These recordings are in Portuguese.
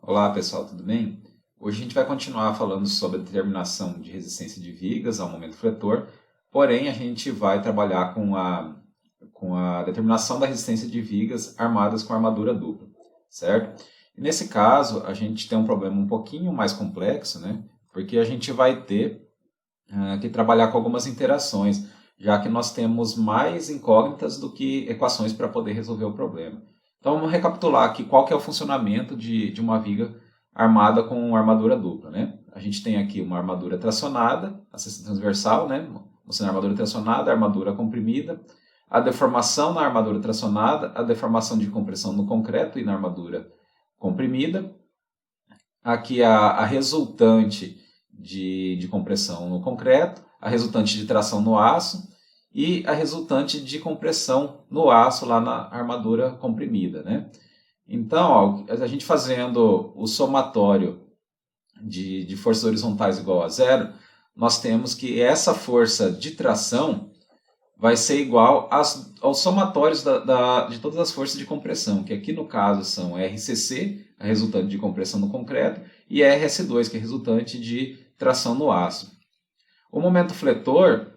Olá pessoal, tudo bem? Hoje a gente vai continuar falando sobre a determinação de resistência de vigas ao momento fletor, porém a gente vai trabalhar com a determinação da resistência de vigas armadas com armadura dupla, certo? E nesse caso a gente tem um problema um pouquinho mais complexo, né? Porque a gente vai ter que trabalhar com algumas interações, já que nós temos mais incógnitas do que equações para poder resolver o problema. Então vamos recapitular aqui qual que é o funcionamento de uma viga armada com armadura dupla. Né? A gente tem aqui uma armadura tracionada, a seção transversal, né? Mostrando a armadura tracionada, a armadura comprimida, a deformação na armadura tracionada, a deformação de compressão no concreto e na armadura comprimida. Aqui a resultante de compressão no concreto, a resultante de tração no aço e a resultante de compressão no aço lá na armadura comprimida. Né? Então, a gente fazendo o somatório de forças horizontais igual a zero, nós temos que essa força de tração vai ser igual aos somatórios de todas as forças de compressão, que aqui no caso são RCC, a resultante de compressão no concreto, e RS2, que é a resultante de tração no aço. O momento fletor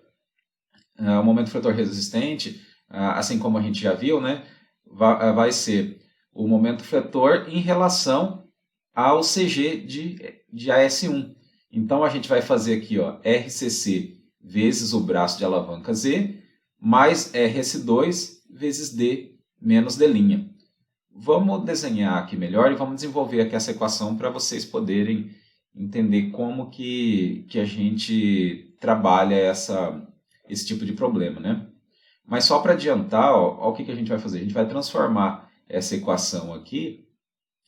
resistente, assim como a gente já viu, né, vai ser o momento fletor em relação ao CG de AS1. Então a gente vai fazer aqui, ó, RCC vezes o braço de alavanca Z, mais RS2 vezes D menos D'. Vamos desenhar aqui melhor e vamos desenvolver aqui essa equação para vocês poderem entender como que a gente trabalha esse tipo de problema, né? Mas só para adiantar, ó, o que a gente vai fazer? A gente vai transformar essa equação aqui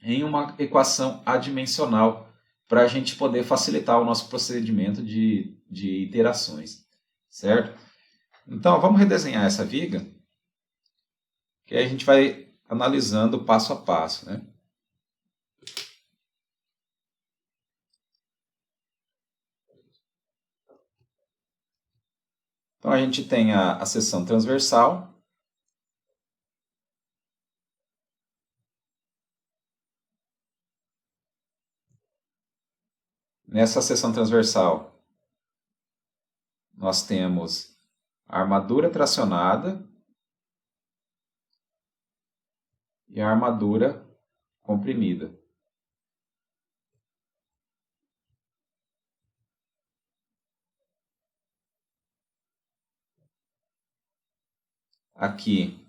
em uma equação adimensional para a gente poder facilitar o nosso procedimento de iterações, certo? Então, vamos redesenhar essa viga, que aí a gente vai analisando passo a passo, né? Então, a gente tem a seção transversal. Nessa seção transversal, nós temos a armadura tracionada e a armadura comprimida. Aqui,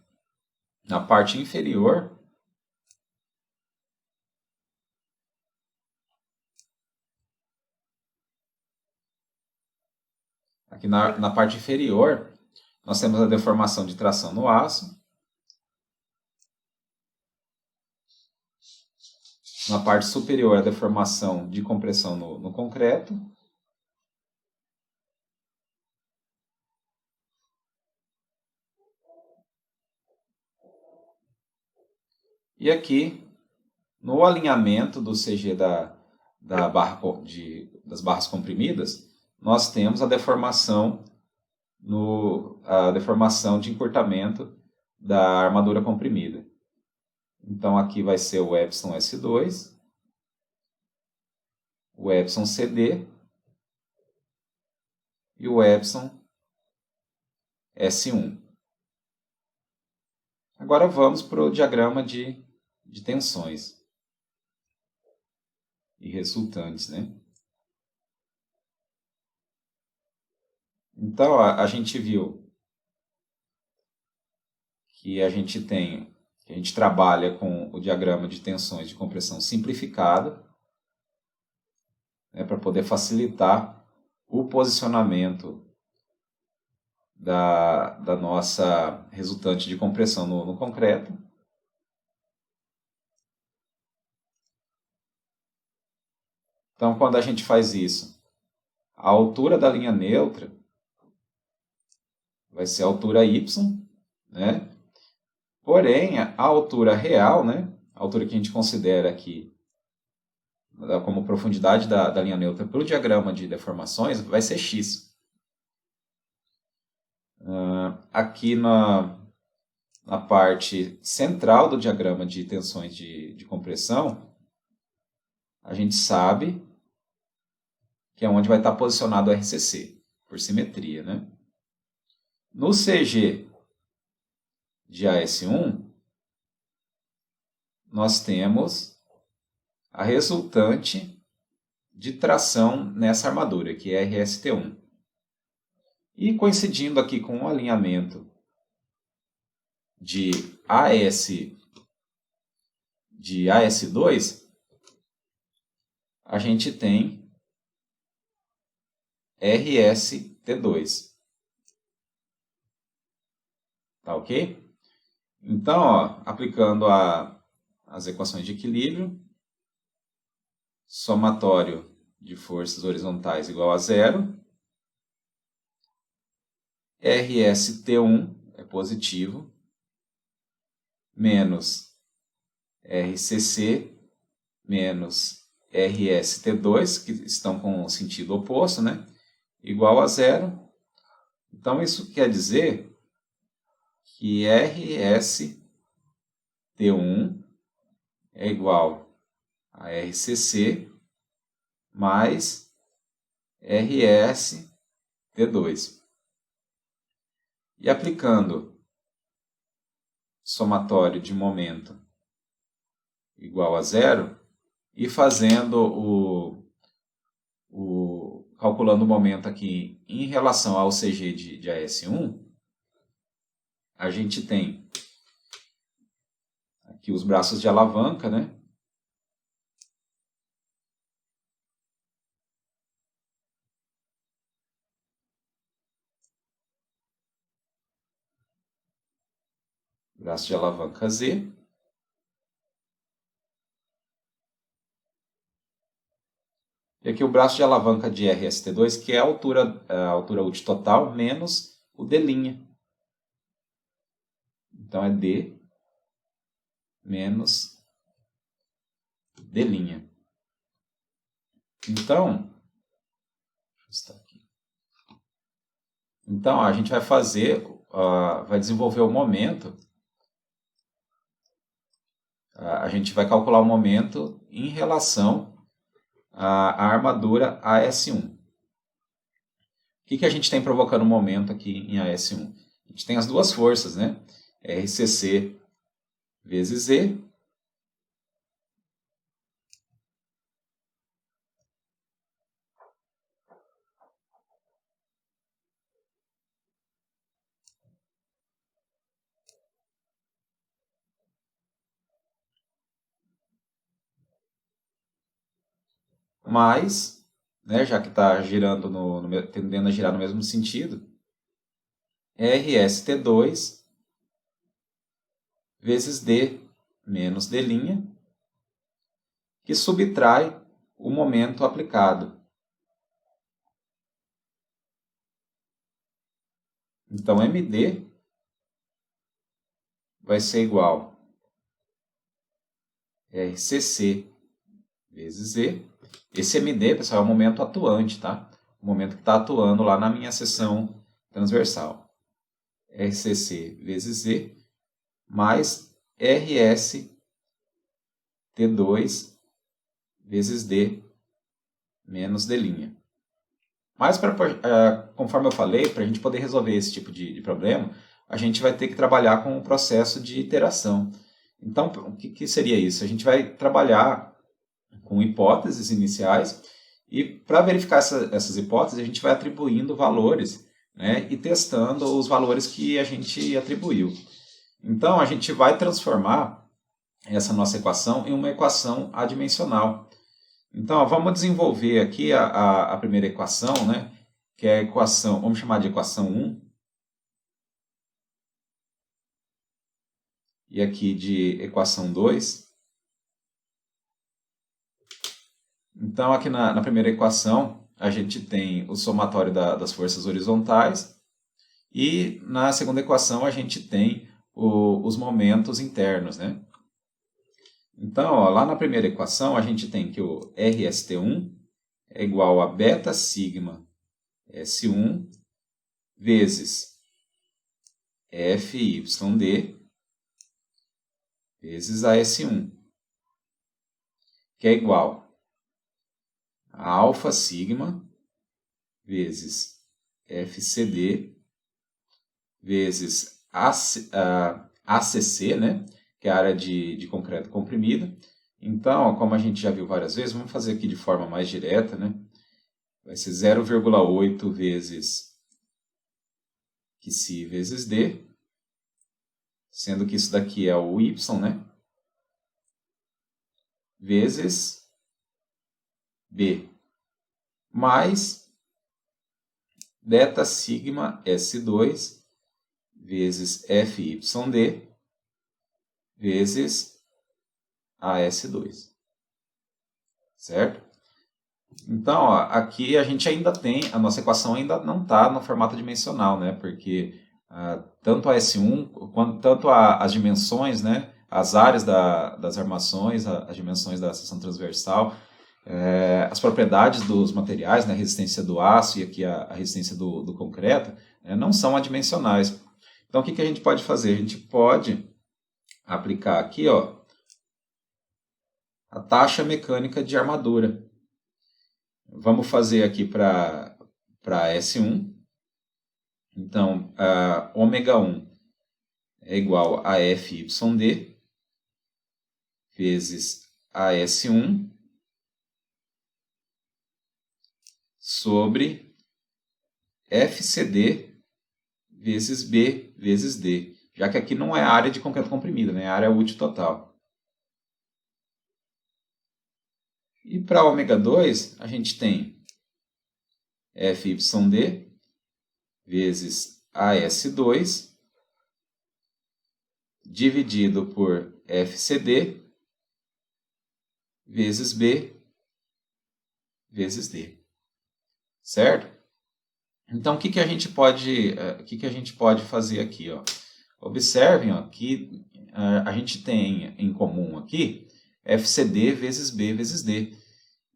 na parte inferior, aqui na parte inferior, nós temos a deformação de tração no aço. Na parte superior, a deformação de compressão no concreto. E aqui, no alinhamento do CG das barras comprimidas, nós temos a deformação de encurtamento da armadura comprimida. Então aqui vai ser o epsilon S2, o epsilon CD e o epsilon S1. Agora vamos para o diagrama de tensões e resultantes, né? Então a gente viu que a gente trabalha com o diagrama de tensões de compressão simplificado, né, para poder facilitar o posicionamento da nossa resultante de compressão no concreto. Então, quando a gente faz isso, a altura da linha neutra vai ser a altura y, né? Porém, a altura real, né, a altura que a gente considera aqui como profundidade da linha neutra para o diagrama de deformações, vai ser x. Aqui na parte central do diagrama de tensões de compressão, a gente sabe que é onde vai estar posicionado o RCC, por simetria, né? No CG de AS1, nós temos a resultante de tração nessa armadura, que é RST1. E coincidindo aqui com o alinhamento de AS2, a gente tem RST2. Tá ok? Então, ó, aplicando as equações de equilíbrio, somatório de forças horizontais igual a zero, RST1 é positivo, menos RCC, menos RST2, que estão com o sentido oposto, né? Igual a zero. Então, isso quer dizer que RST1 é igual a RCC mais RST2. E aplicando somatório de momento igual a zero e fazendo calculando o momento aqui em relação ao CG de AS1, a gente tem aqui os braços de alavanca, né? Braço de alavanca Z. E aqui o braço de alavanca de RST2, que é a altura útil total, menos o D'. Então é D menos D'. Então, a gente vai vai desenvolver o momento, a gente vai calcular o momento em relação à armadura AS1. O que a gente tem provocando o momento aqui em AS1? A gente tem as duas forças, né? RCC vezes Z, mais, né, já que está girando tendendo a girar no mesmo sentido, RST2 vezes D menos D', que subtrai o momento aplicado. Então, MD vai ser igual a RCC vezes Z. Esse MD, pessoal, é o momento atuante, tá? O momento que está atuando lá na minha seção transversal. RCC vezes Z mais RST2 vezes D menos D'. Mas, conforme eu falei, para a gente poder resolver esse tipo de problema, a gente vai ter que trabalhar com o processo de iteração. Então, o que seria isso? A gente vai trabalhar com hipóteses iniciais e, para verificar essas hipóteses, a gente vai atribuindo valores, né, e testando os valores que a gente atribuiu. Então, a gente vai transformar essa nossa equação em uma equação adimensional. Então, vamos desenvolver aqui a primeira equação, né, que é a equação, vamos chamar de equação 1, e aqui de equação 2. Então, aqui na primeira equação, a gente tem o somatório das forças horizontais, e na segunda equação a gente tem os momentos internos, né? Então, ó, lá na primeira equação, a gente tem que o RST1 é igual a beta sigma S1 vezes FYD vezes a S1, que é igual a alfa sigma vezes FCD vezes ACC, né, que é a área de concreto comprimido. Então, como a gente já viu várias vezes, vamos fazer aqui de forma mais direta, né? Vai ser 0,8 vezes QC vezes D, sendo que isso daqui é o Y, né? Vezes B, mais beta sigma S2 vezes FYD vezes AS2, certo? Então, ó, aqui a gente ainda tem, a nossa equação ainda não está no formato dimensional, né? Porque tanto a S1, tanto as dimensões, né? As áreas das armações, as dimensões da seção transversal, as propriedades dos materiais, né? A resistência do aço e aqui a resistência do concreto, não são adimensionais. Então, o que a gente pode fazer? A gente pode aplicar aqui, ó, a taxa mecânica de armadura. Vamos fazer aqui para S1. Então, ômega 1 é igual a FYD vezes AS1 sobre FCD vezes B vezes D, já que aqui não é área de concreto comprimido, né? É área útil total. E para ômega 2, a gente tem FYD vezes AS2 dividido por FCD vezes B vezes D. Certo? Então, o que a gente pode fazer aqui? Ó? Observem, ó, que a gente tem em comum aqui FCD vezes B vezes D.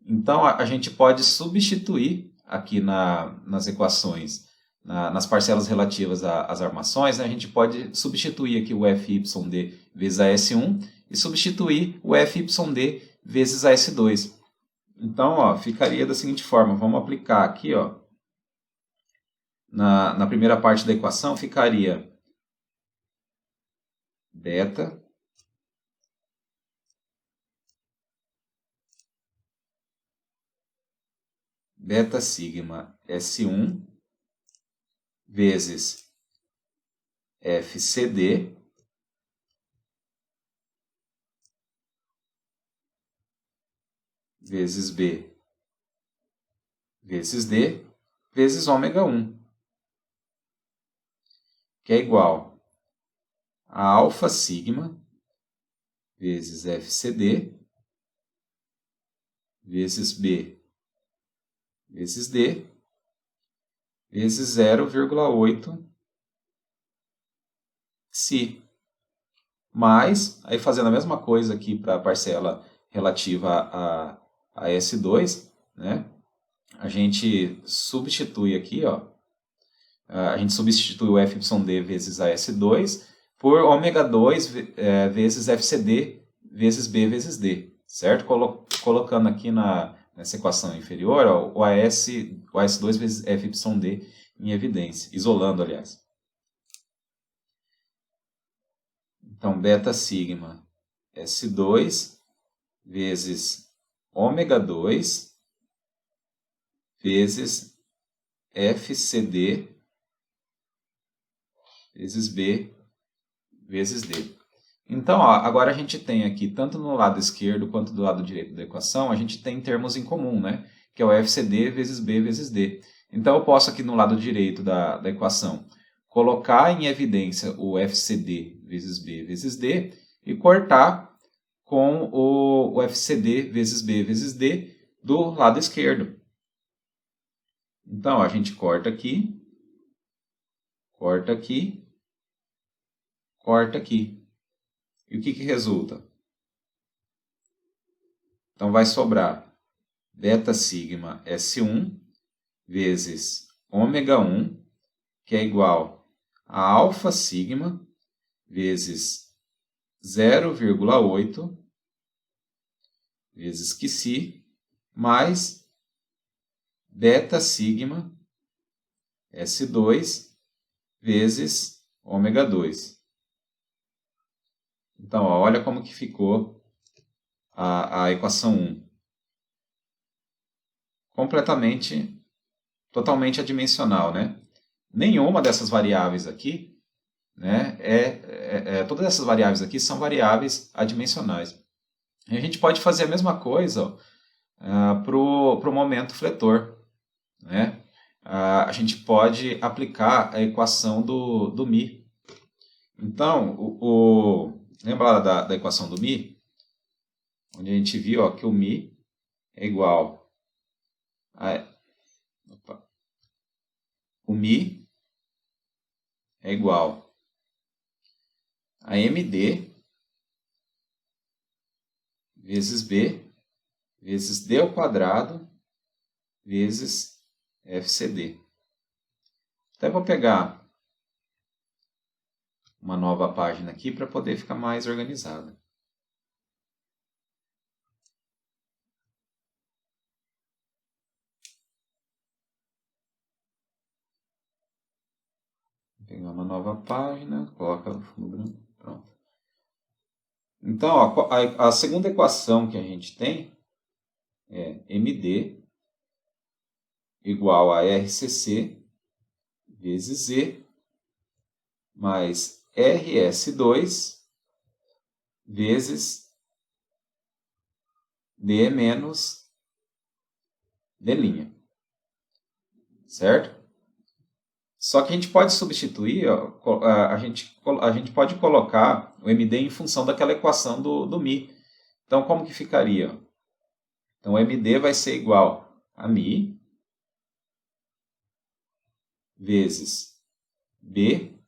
Então, a gente pode substituir aqui nas equações, nas parcelas relativas às armações, né, a gente pode substituir aqui o FYD vezes a S1 e substituir o FYD vezes a S2. Então, ó, ficaria da seguinte forma, vamos aplicar aqui, ó, na primeira parte da equação, ficaria beta sigma S1 vezes FCD vezes B vezes D vezes ômega 1, que é igual a alfa sigma vezes FCD vezes B vezes D vezes 0,8 Si. Mas, aí fazendo a mesma coisa aqui para a parcela relativa a S2, né? A gente substitui aqui, ó, a gente substitui o FYD vezes a S2 por ômega 2 vezes FCD vezes B vezes D, certo? Colocando aqui nessa equação inferior, ó, o AS2 vezes FYD em evidência, isolando, aliás. Então, beta sigma S2 vezes ômega 2 vezes FCD vezes B vezes D. Então, ó, agora a gente tem aqui, tanto no lado esquerdo quanto do lado direito da equação, a gente tem termos em comum, né? Que é o FCD vezes B vezes D. Então, eu posso aqui no lado direito da equação colocar em evidência o FCD vezes B vezes D e cortar com o FCD vezes B vezes D do lado esquerdo. Então, a gente corta aqui, corta aqui, corta aqui. E o que resulta? Então, vai sobrar beta sigma S1 vezes ômega 1, que é igual a alfa sigma vezes 0,8 vezes QC mais beta sigma S2 vezes ômega 2. Então, ó, olha como que ficou a equação 1. Totalmente adimensional, né? Nenhuma dessas variáveis aqui, né, todas essas variáveis aqui são variáveis adimensionais. E a gente pode fazer a mesma coisa para o momento fletor, né? A gente pode aplicar a equação do μ. Então, lembra da equação do μ? Onde a gente viu ó, que o μ é igual a... O μ é igual a md vezes b vezes d ao quadrado vezes fcd. Até vou pegar uma nova página aqui para poder ficar mais organizado. Vou pegar uma nova página, coloca no fundo branco, pronto. Então, ó, a segunda equação que a gente tem é md igual a rcc vezes z mais rs2 vezes d menos d', certo? Só que a gente pode substituir, ó, a gente pode colocar o md em função daquela equação do μ. Então, como que ficaria? Então, o md vai ser igual a μ vezes b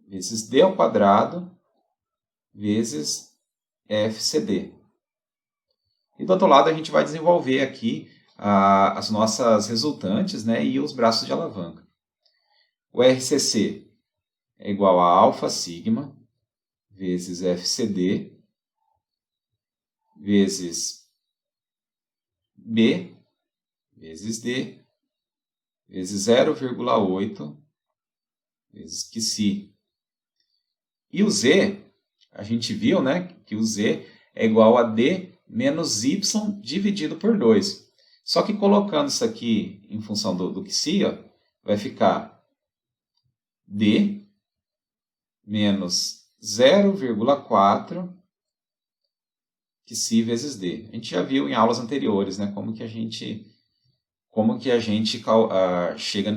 vezes d ao quadrado vezes fcd. E do outro lado a gente vai desenvolver aqui as nossas resultantes, né, e os braços de alavanca. O RCC é igual a alfa sigma vezes fcd vezes b vezes d vezes 0,8 vezes psi. E o z, a gente viu, né, que o z é igual a d menos y dividido por 2. Só que colocando isso aqui em função do psi, ó, vai ficar d menos 0,4 psi vezes d. A gente já viu em aulas anteriores, né, como que a gente chega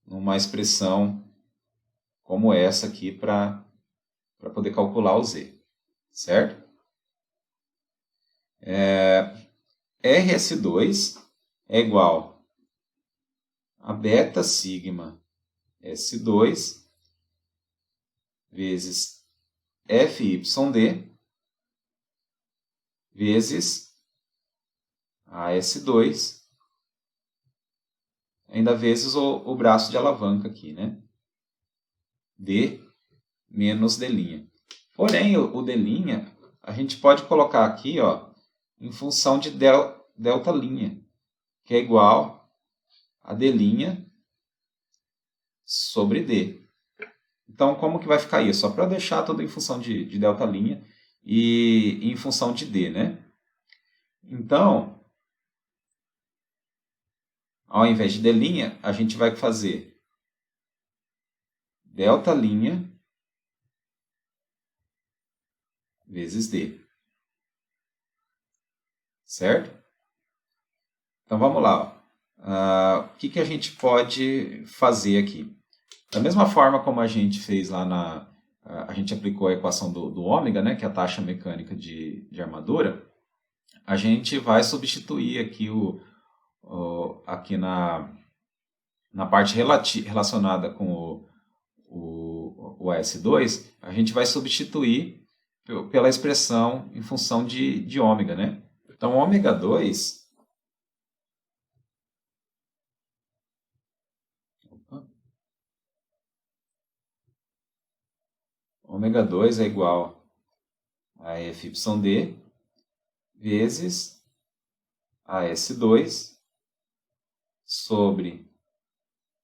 numa expressão como essa aqui para poder calcular o z, certo? RS2 é igual a beta sigma S2 vezes FYD vezes a S2, ainda vezes o braço de alavanca aqui, né? D menos D'. Porém, o D' a gente pode colocar aqui, ó, em função de delta linha, que é igual a D' sobre D. Então, como que vai ficar isso? Só para deixar tudo em função de delta linha e em função de D, né? Então, ao invés de D', a gente vai fazer delta linha vezes D. Certo? Então, vamos lá. O que a gente pode fazer aqui? Da mesma forma como a gente fez lá a gente aplicou a equação do ômega, né, que é a taxa mecânica de armadura, a gente vai substituir aqui aqui na parte relacionada com o S2, a gente vai substituir pela expressão em função de ômega, né? Então, ômega 2 ômega 2 é igual a FYD vezes AS2 sobre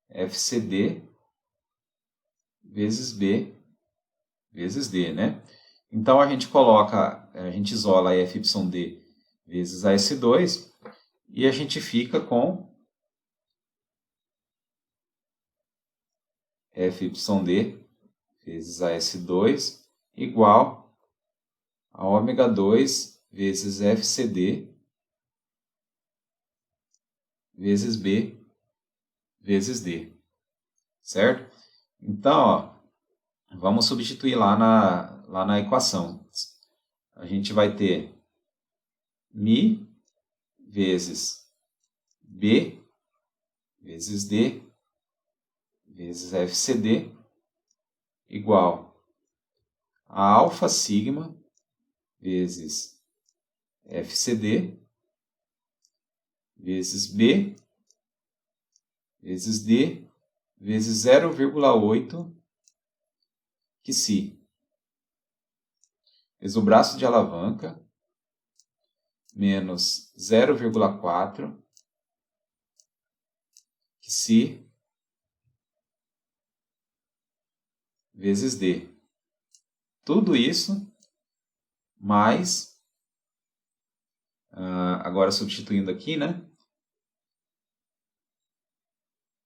FCD vezes B vezes D, né? Então a gente isola a FYD vezes AS2 e a gente fica com FYD vezes AS2 igual a ômega 2 vezes FCD vezes B vezes D, certo? Então, ó, vamos substituir lá na equação. A gente vai ter μ vezes B vezes D vezes FCD igual a alfa sigma vezes FCD vezes B vezes D vezes 0,8 QSI. Vezes o braço de alavanca menos 0,4 QSI vezes D. Tudo isso mais, agora substituindo aqui, né?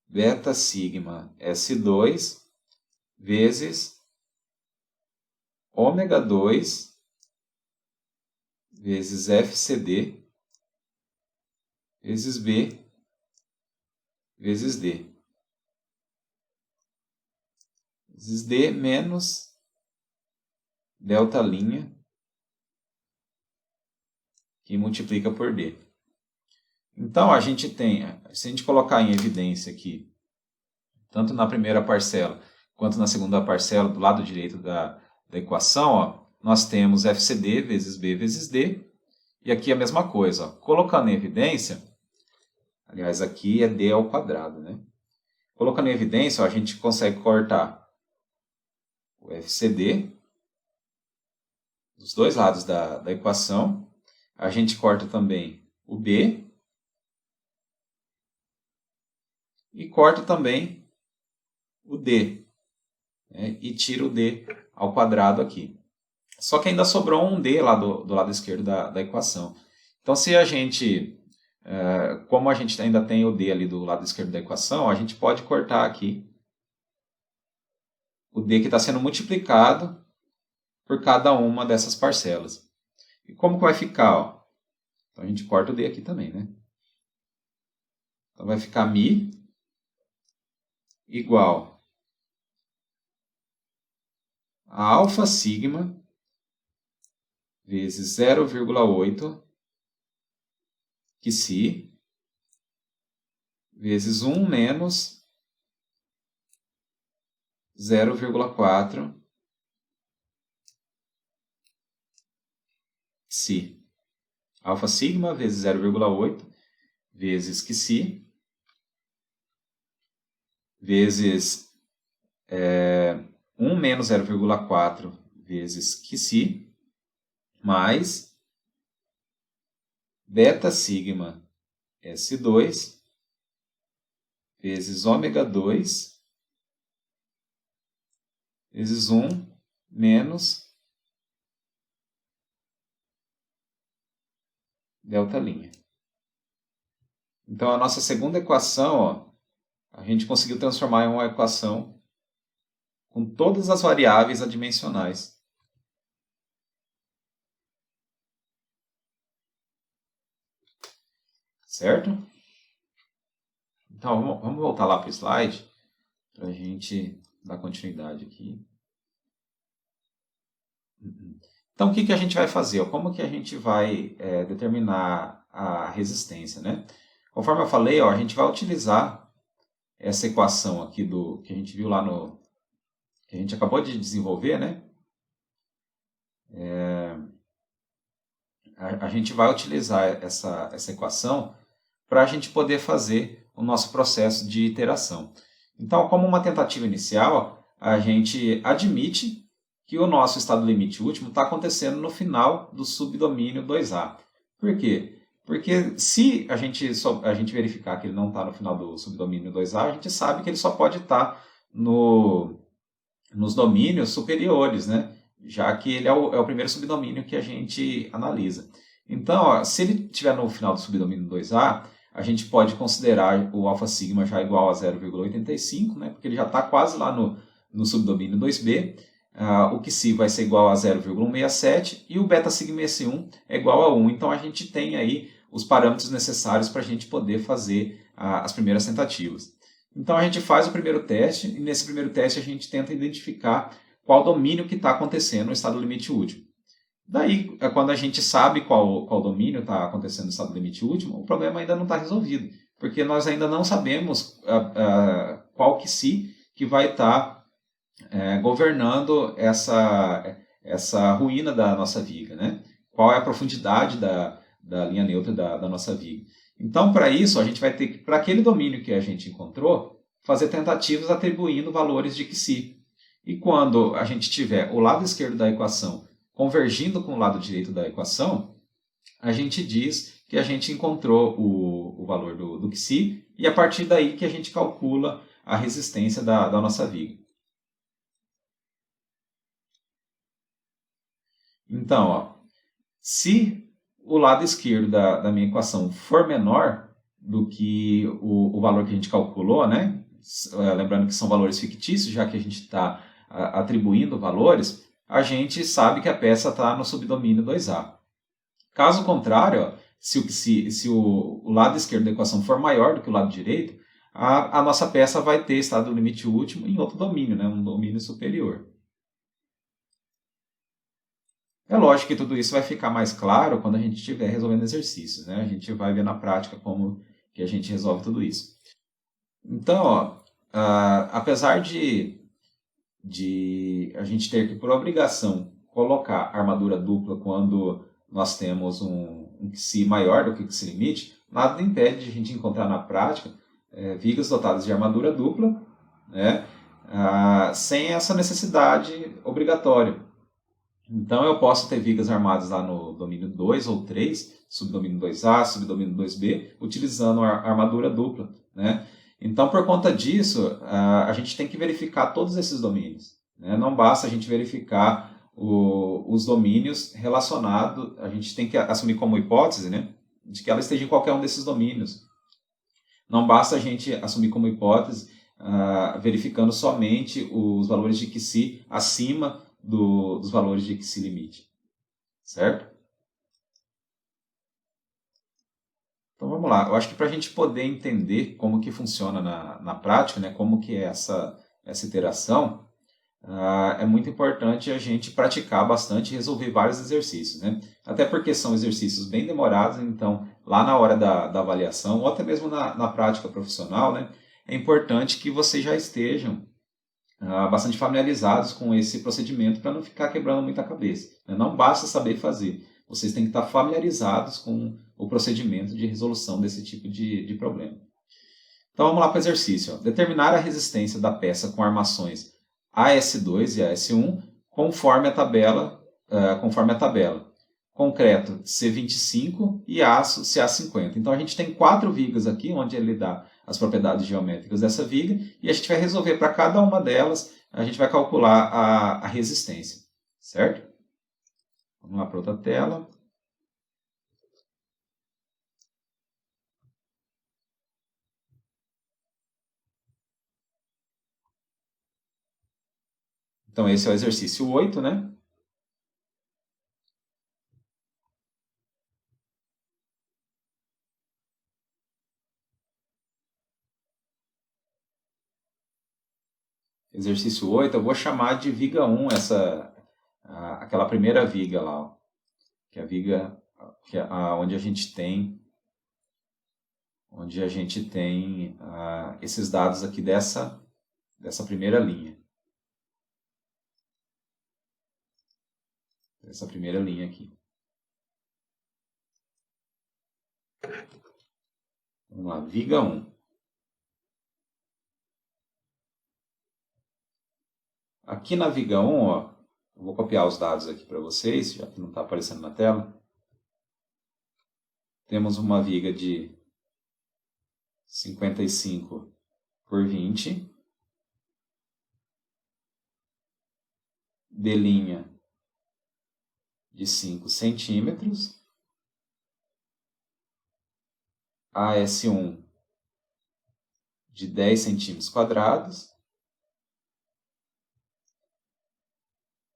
Beta sigma S2 vezes ômega 2 vezes FCD vezes B vezes D. Vezes D menos delta linha que multiplica por D. Então, a gente tem, se a gente colocar em evidência aqui, tanto na primeira parcela quanto na segunda parcela, do lado direito da equação, ó, nós temos FCD vezes B vezes D, e aqui a mesma coisa. Ó, colocando em evidência, aliás, aqui é D ao quadrado, né? Colocando em evidência, ó, a gente consegue cortar o FCD dos dois lados da equação. A gente corta também o B e corta também o D, né? E tira o D ao quadrado aqui. Só que ainda sobrou um D lá do lado esquerdo da equação. Então, se a gente, como a gente ainda tem o D ali do lado esquerdo da equação, a gente pode cortar aqui o D que está sendo multiplicado por cada uma dessas parcelas. E como que vai ficar? Ó? Então, a gente corta o D aqui também, né? Então, vai ficar μ igual a alfa sigma vezes 0,8 QSI vezes 1 menos 0,4 QSI. Alfa sigma vezes 0,8 vezes QSI vezes 1 menos 0,4 vezes QSI mais beta sigma S2 vezes ômega 2 vezes 1 menos delta linha. Então, a nossa segunda equação, ó, a gente conseguiu transformar em uma equação com todas as variáveis adimensionais. Certo? Então, vamos voltar lá para o slide para a gente dar continuidade aqui. Então, o que a gente vai fazer? Como que a gente vai determinar a resistência, né? Conforme eu falei, ó, a gente vai utilizar essa equação aqui que a gente viu lá que a gente acabou de desenvolver, né? A gente vai utilizar essa equação para a gente poder fazer o nosso processo de iteração. Então, como uma tentativa inicial, a gente admite que o nosso estado limite último está acontecendo no final do subdomínio 2A. Por quê? Porque se a gente verificar que ele não está no final do subdomínio 2A, a gente sabe que ele só pode estar nos domínios superiores, né? Já que ele é o primeiro subdomínio que a gente analisa. Então, ó, se ele estiver no final do subdomínio 2A, a gente pode considerar o alfa sigma já igual a 0,85, né? Porque ele já está quase lá no subdomínio 2B. O psi vai ser igual a 0,167 e o beta sigma S1 é igual a 1. Então, a gente tem aí os parâmetros necessários para a gente poder fazer as primeiras tentativas. Então a gente faz o primeiro teste e nesse primeiro teste a gente tenta identificar qual domínio que está acontecendo no estado limite último. Daí, quando a gente sabe qual domínio está acontecendo no estado limite último, o problema ainda não está resolvido, porque nós ainda não sabemos qual psi que vai estar governando essa ruína da nossa viga, né? Qual é a profundidade da linha neutra da nossa viga. Então, para isso, a gente vai ter que, para aquele domínio que a gente encontrou, fazer tentativas atribuindo valores de psi. E quando a gente tiver o lado esquerdo da equação convergindo com o lado direito da equação, a gente diz que a gente encontrou o valor do psi e a partir daí que a gente calcula a resistência da nossa viga. Então, ó, se o lado esquerdo da minha equação for menor do que o valor que a gente calculou, né? Lembrando que são valores fictícios, já que a gente está atribuindo valores, a gente sabe que a peça está no subdomínio 2A. Caso contrário, ó, se o lado esquerdo da equação for maior do que o lado direito, a nossa peça vai ter estado limite último em outro domínio, né? Um domínio superior. É lógico que tudo isso vai ficar mais claro quando a gente estiver resolvendo exercícios, né? A gente vai ver na prática como que a gente resolve tudo isso. Então, ó, apesar de a gente ter que, por obrigação, colocar armadura dupla quando nós temos um psi maior do que o psi limite, nada impede de a gente encontrar na prática vigas dotadas de armadura dupla, né? Sem essa necessidade obrigatória. Então eu posso ter vigas armadas lá no domínio 2 ou 3, subdomínio 2A, subdomínio 2B, utilizando a armadura dupla, né? Então, por conta disso, a gente tem que verificar todos esses domínios, né? Não basta a gente verificar os domínios relacionados, a gente tem que assumir como hipótese, né, de que ela esteja em qualquer um desses domínios. Não basta a gente assumir como hipótese verificando somente os valores de psi acima dos valores de psi limite, certo? Então vamos lá, eu acho que para a gente poder entender como que funciona na prática, né, como que é essa iteração, é muito importante a gente praticar bastante e resolver vários exercícios, né? Até porque são exercícios bem demorados, então lá na hora da avaliação, ou até mesmo na prática profissional, né, é importante que vocês já estejam bastante familiarizados com esse procedimento para não ficar quebrando muita cabeça. Não basta saber fazer, vocês têm que estar familiarizados com o procedimento de resolução desse tipo de problema. Então vamos lá para o exercício. Ó. Determinar a resistência da peça com armações AS2 e AS1 conforme a tabela. Concreto C25 e aço CA50. Então a gente tem 4 vigas aqui, onde ele dá as propriedades geométricas dessa viga, e a gente vai resolver para cada uma delas, a gente vai calcular a resistência, certo? Vamos lá para outra tela. Então esse é o exercício 8, né? Exercício 8, eu vou chamar de viga 1, aquela primeira viga lá, ó, que é a viga onde a gente tem esses dados aqui dessa primeira linha. Essa primeira linha aqui. Vamos lá, viga 1. Aqui na viga 1, ó, eu vou copiar os dados aqui para vocês, já que não está aparecendo na tela. temos uma viga de 55 por 20, de linha de 5 centímetros, AS1 de 10 centímetros quadrados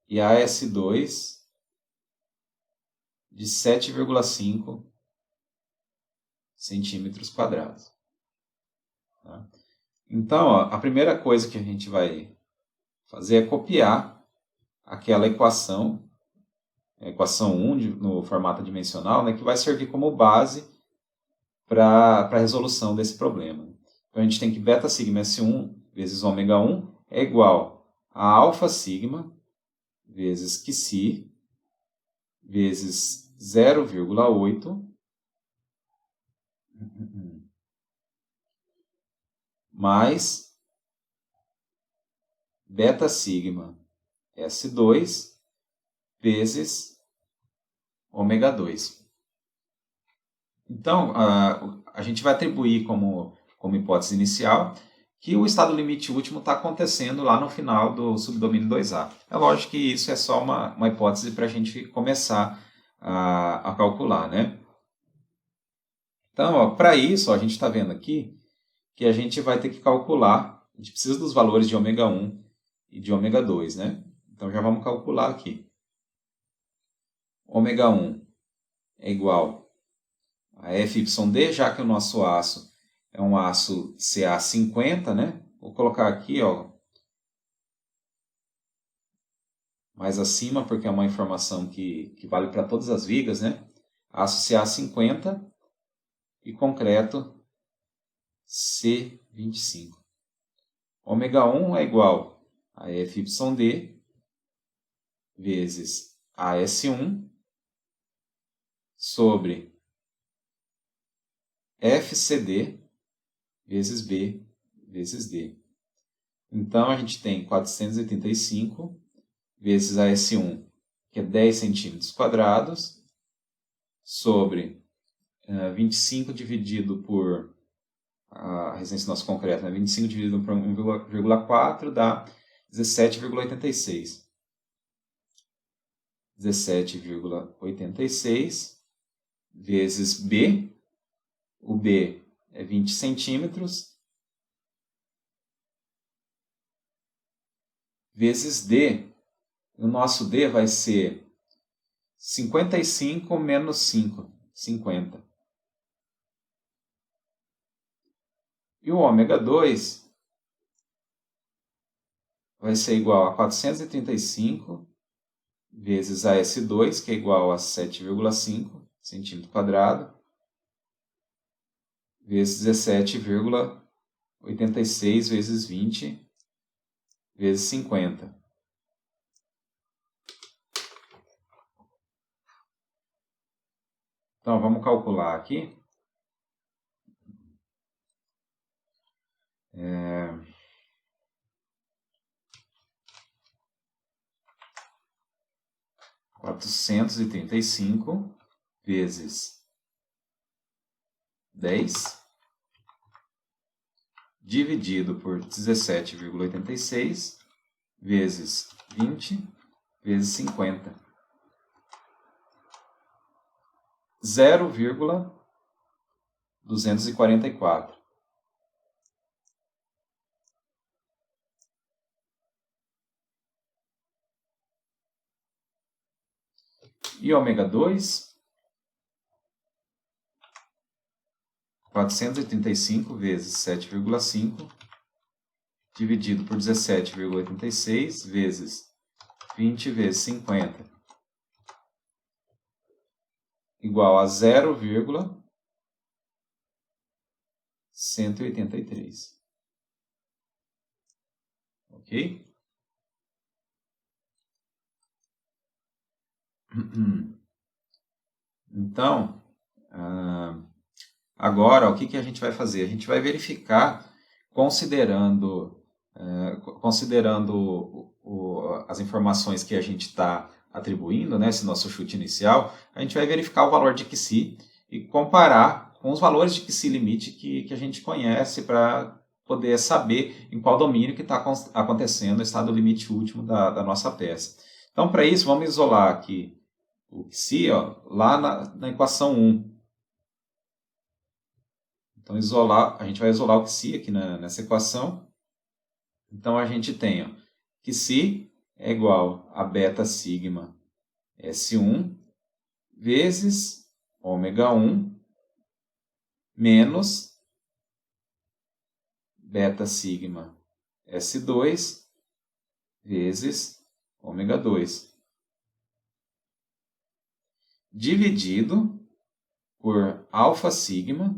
e AS2 de 7,5 centímetros quadrados. Tá? Então, ó, a primeira coisa que a gente vai fazer é copiar aquela equação, a equação 1 no formato dimensional, né, que vai servir como base para a resolução desse problema. Então, a gente tem que beta sigma S1 vezes ômega 1 é igual a alfa sigma vezes Qi vezes 0,8 mais beta sigma S2 vezes ômega 2. Então, a gente vai atribuir como hipótese inicial que o estado limite último está acontecendo lá no final do subdomínio 2A. É lógico que isso é só uma hipótese para a gente começar a calcular, né? Então, para isso, ó, a gente está vendo aqui que a gente vai ter que calcular, a gente precisa dos valores de ômega 1 e de ômega 2, né? Então, já vamos calcular aqui. Ômega 1 é igual a FYD, já que o nosso aço é um aço Ca50, né? Vou colocar aqui, ó, mais acima, porque é uma informação que vale para todas as vigas, né? Aço Ca50 e concreto C25. Ômega 1 é igual a FYD vezes AS1 sobre FCD vezes B vezes D. Então, a gente tem 485 vezes AS1, que é 10 centímetros quadrados, sobre 25 dividido por a resistência do nosso concreto, né? 25 dividido por 1,4 dá 17,86. 17,86 vezes B, o B é 20 centímetros, vezes D, o nosso D vai ser 55 menos 5, 50. E o ômega 2 vai ser igual a 435 vezes AS2, que é igual a 7,5 centímetro quadrado, vezes 17,86 vezes 20 vezes 50. Então, vamos calcular aqui. 435 vezes 10 dividido por 17,86 vezes 20 vezes 50. 0,244. E ômega 2, 435 vezes 7,5 dividido por 17,86 vezes 20 vezes 50 igual a 0,183. Ok? Então, agora o que a gente vai fazer? A gente vai verificar, considerando as informações que a gente está atribuindo, né, esse nosso chute inicial, a gente vai verificar o valor de Qi e comparar com os valores de Qi limite que a gente conhece para poder saber em qual domínio que está acontecendo o estado limite último da nossa peça. Então, para isso, vamos isolar aqui o Qi lá na equação 1. Então, a gente vai isolar o Qi aqui nessa equação. Então, a gente tem que Qi é igual a beta sigma S1 vezes ômega 1 menos beta sigma S2 vezes ômega 2 dividido por alfa sigma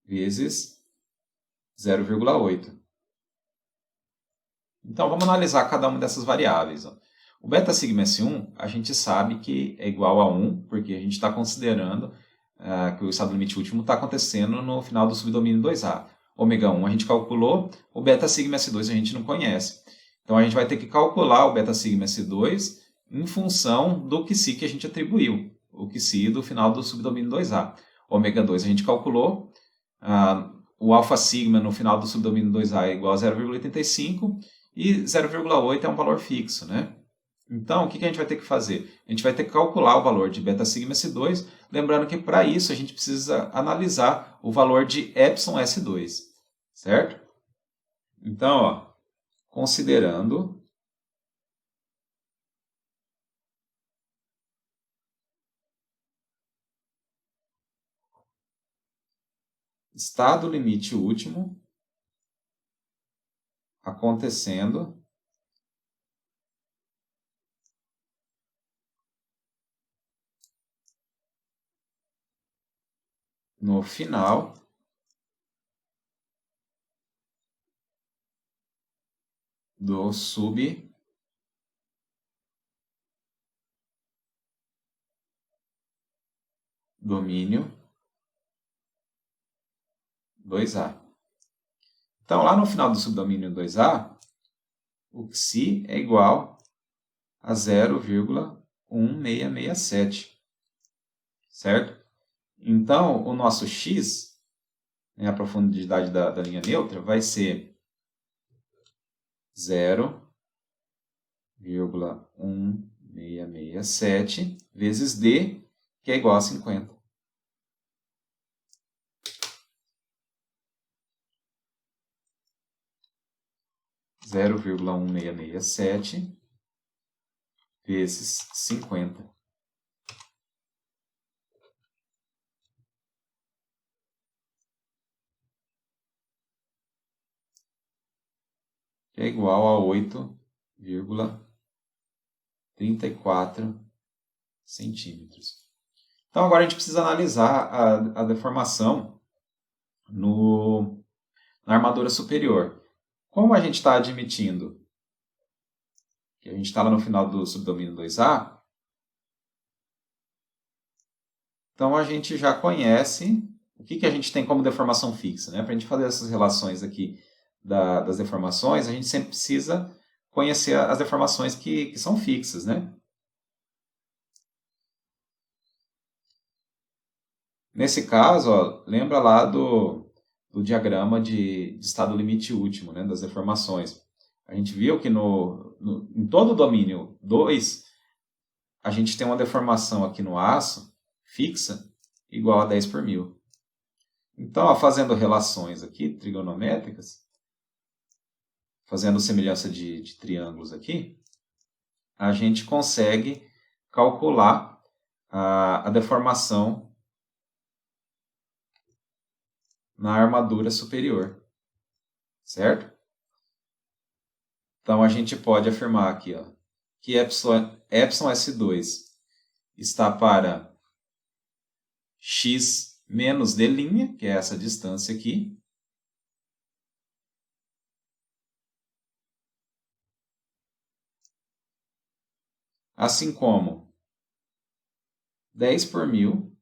vezes 0,8. Então, vamos analisar cada uma dessas variáveis. O beta sigma S1, a gente sabe que é igual a 1, porque a gente está considerando que o estado limite último está acontecendo no final do subdomínio 2A. Ômega 1 a gente calculou, o beta sigma S2 a gente não conhece. Então, a gente vai ter que calcular o beta sigma S2 em função do Qi que a gente atribuiu, o Qi do final do subdomínio 2A. Ômega 2 a gente calculou, o alfa sigma no final do subdomínio 2A é igual a 0,85 e 0,8 é um valor fixo, né? Então, o que a gente vai ter que fazer? A gente vai ter que calcular o valor de beta sigma S2, lembrando que para isso a gente precisa analisar o valor de epsilon S2, certo? Então, considerando estado limite último acontecendo no final do subdomínio 2A. Então, lá no final do subdomínio 2A, o Qi é igual a 0,1667, certo? Então, o nosso x, a profundidade da linha neutra, vai ser 0,1667 vezes d, que é igual a 50. Zero vírgula 1667 vezes 50. Que é igual a 8,34 centímetros. Então, agora a gente precisa analisar a deformação na armadura superior. Como a gente está admitindo que a gente está lá no final do subdomínio 2A, então a gente já conhece o que a gente tem como deformação fixa. Para a gente fazer essas relações aqui das deformações, a gente sempre precisa conhecer as deformações que são fixas, né? Nesse caso, lembra lá do diagrama de estado limite último, né, das deformações. A gente viu que em todo o domínio 2, a gente tem uma deformação aqui no aço fixa igual a 10 por mil. Então, fazendo relações aqui trigonométricas, fazendo semelhança de triângulos aqui, a gente consegue calcular a deformação na armadura superior, certo? Então, a gente pode afirmar aqui que epsilon S2 está para x menos d', que é essa distância aqui, assim como 10 por mil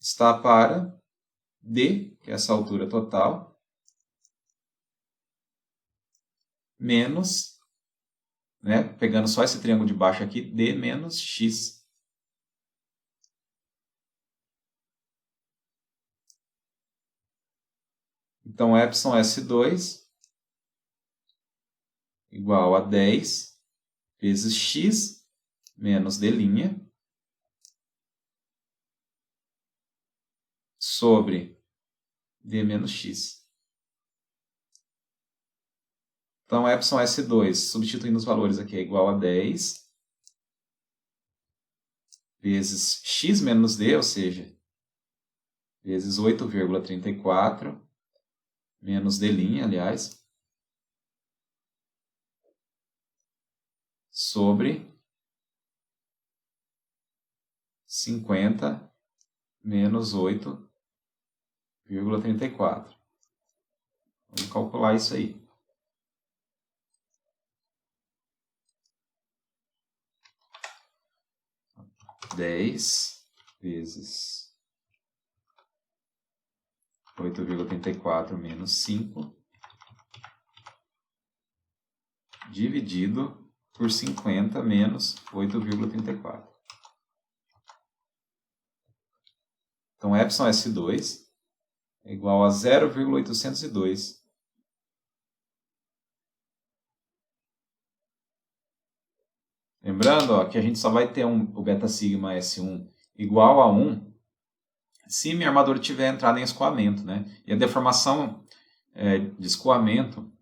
está para d, que é essa altura total, menos, pegando só esse triângulo de baixo aqui, d menos x. Então, epsilon S2 igual a 10 vezes x menos d' sobre d menos x. Então, epsilon S2, substituindo os valores aqui, é igual a 10 vezes x menos d, ou seja, vezes 8,34 menos d', aliás, sobre 50 menos 8,34. Vamos calcular isso aí. 10 vezes 8,34 menos 5 dividido por 50 menos 8,34. Então, epsilon S2 é igual a 0,802. Lembrando ó, que a gente só vai ter o beta sigma S1 igual a 1 se minha armadura tiver entrada em escoamento, né? E a deformação de escoamento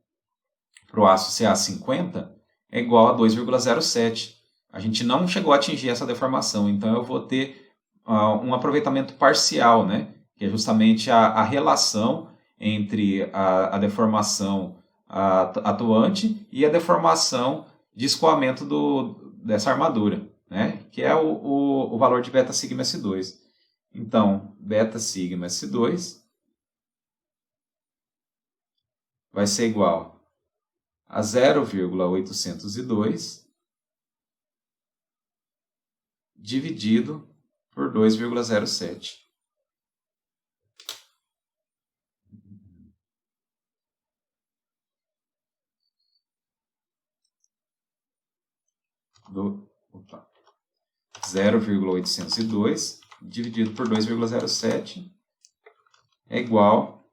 para o aço CA50 é igual a 2,07. A gente não chegou a atingir essa deformação, então eu vou ter um aproveitamento parcial, né? Que é justamente a relação entre a deformação atuante e a deformação de escoamento dessa armadura, né? Que é o valor de beta sigma S2. Então, beta sigma S2 vai ser igual a 0,802 dividido por 2,07. Opa. 0,802 dividido por 2,07 é igual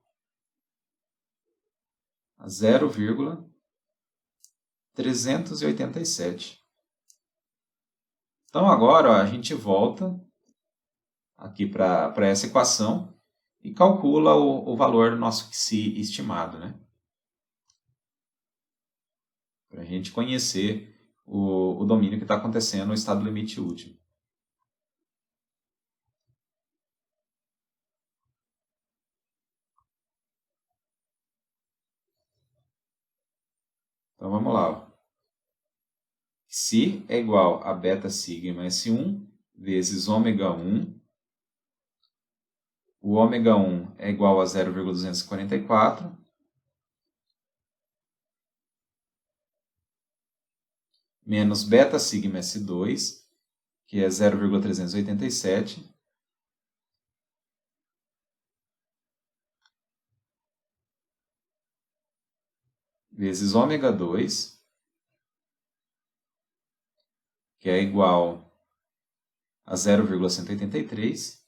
a 0,387. Então agora ó, a gente volta aqui para essa equação e calcula o valor do nosso Xi estimado, né? Para a gente conhecer o domínio que está acontecendo no estado limite último. Então vamos lá. Ó. Xi é igual a beta sigma S1 vezes ômega 1. O ômega 1 é igual a 0,244. Menos beta sigma S2, que é 0,387. Vezes ômega 2, que é igual a 0,183.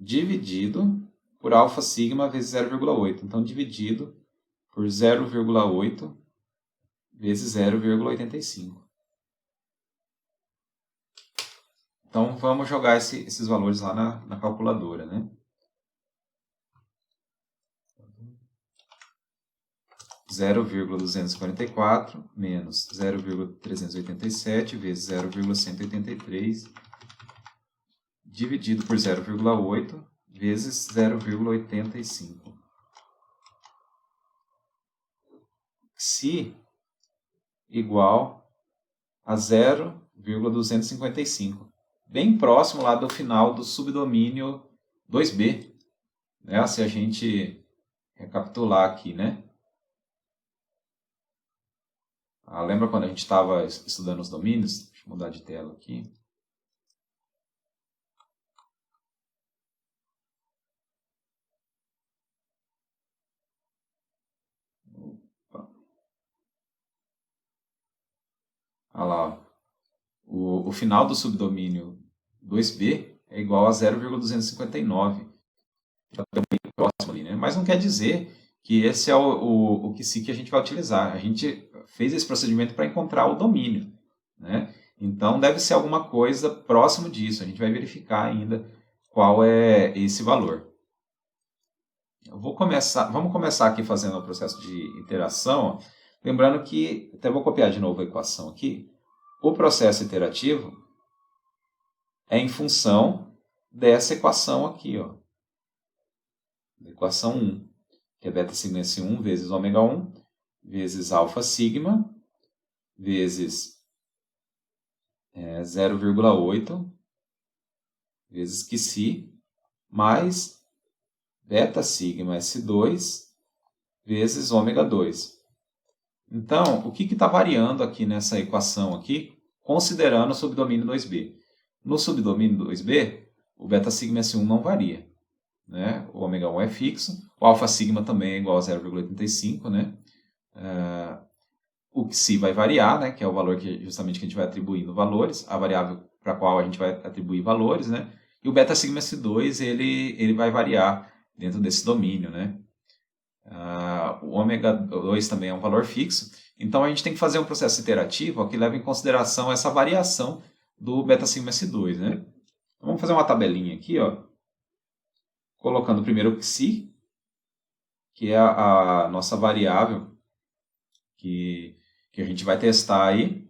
Dividido por alfa sigma vezes 0,8. Então, dividido por 0,8 vezes 0,85. Então, vamos jogar esses valores lá na calculadora, né? 0,244 menos 0,387 vezes 0,183 dividido por 0,8 vezes 0,85. Xi igual a 0,255. Bem próximo lá do final do subdomínio 2B. Né? Se a gente recapitular aqui, né? Lembra quando a gente estava estudando os domínios? Deixa eu mudar de tela aqui. Olha lá, o final do subdomínio 2B é igual a 0,259. Está bem próximo ali, né? Mas não quer dizer que esse é o QSI que a gente vai utilizar. A gente fez esse procedimento para encontrar o domínio, né? Então deve ser alguma coisa próximo disso. A gente vai verificar ainda qual é esse valor. Vamos começar aqui fazendo o processo de iteração. Lembrando que, até vou copiar de novo a equação aqui, o processo iterativo é em função dessa equação aqui, ó. Equação 1, que é beta sigma S1 vezes ômega 1, vezes alfa sigma, vezes 0,8, vezes QSI, mais beta sigma S2, vezes ômega 2. Então, o que está variando aqui nessa equação aqui, considerando o subdomínio 2B? No subdomínio 2B, o beta sigma S1 não varia, né? O ômega 1 é fixo, o alfa sigma também é igual a 0,85, né? O QSI vai variar, né? Que é o valor que justamente que a gente vai atribuindo valores, a variável para a qual a gente vai atribuir valores, né? E o beta sigma S2 ele vai variar dentro desse domínio, né? O ômega 2 também é um valor fixo, então a gente tem que fazer um processo iterativo que leva em consideração essa variação do beta sigma S2, né? Então, vamos fazer uma tabelinha aqui, ó, colocando primeiro o psi, que é a nossa variável que a gente vai testar aí,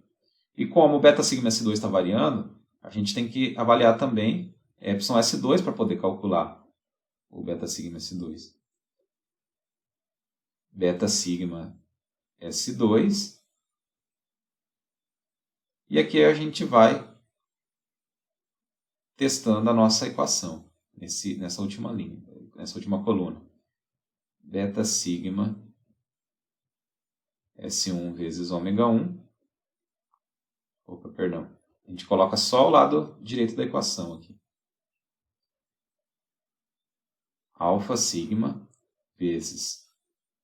e como o beta sigma S2 está variando, a gente tem que avaliar também epsilon S2 para poder calcular o beta sigma S2. Beta sigma S2. E aqui a gente vai testando a nossa equação, nessa última linha, nessa última coluna. Beta sigma S1 vezes ômega 1. Opa, perdão. A gente coloca só o lado direito da equação aqui. Alfa sigma vezes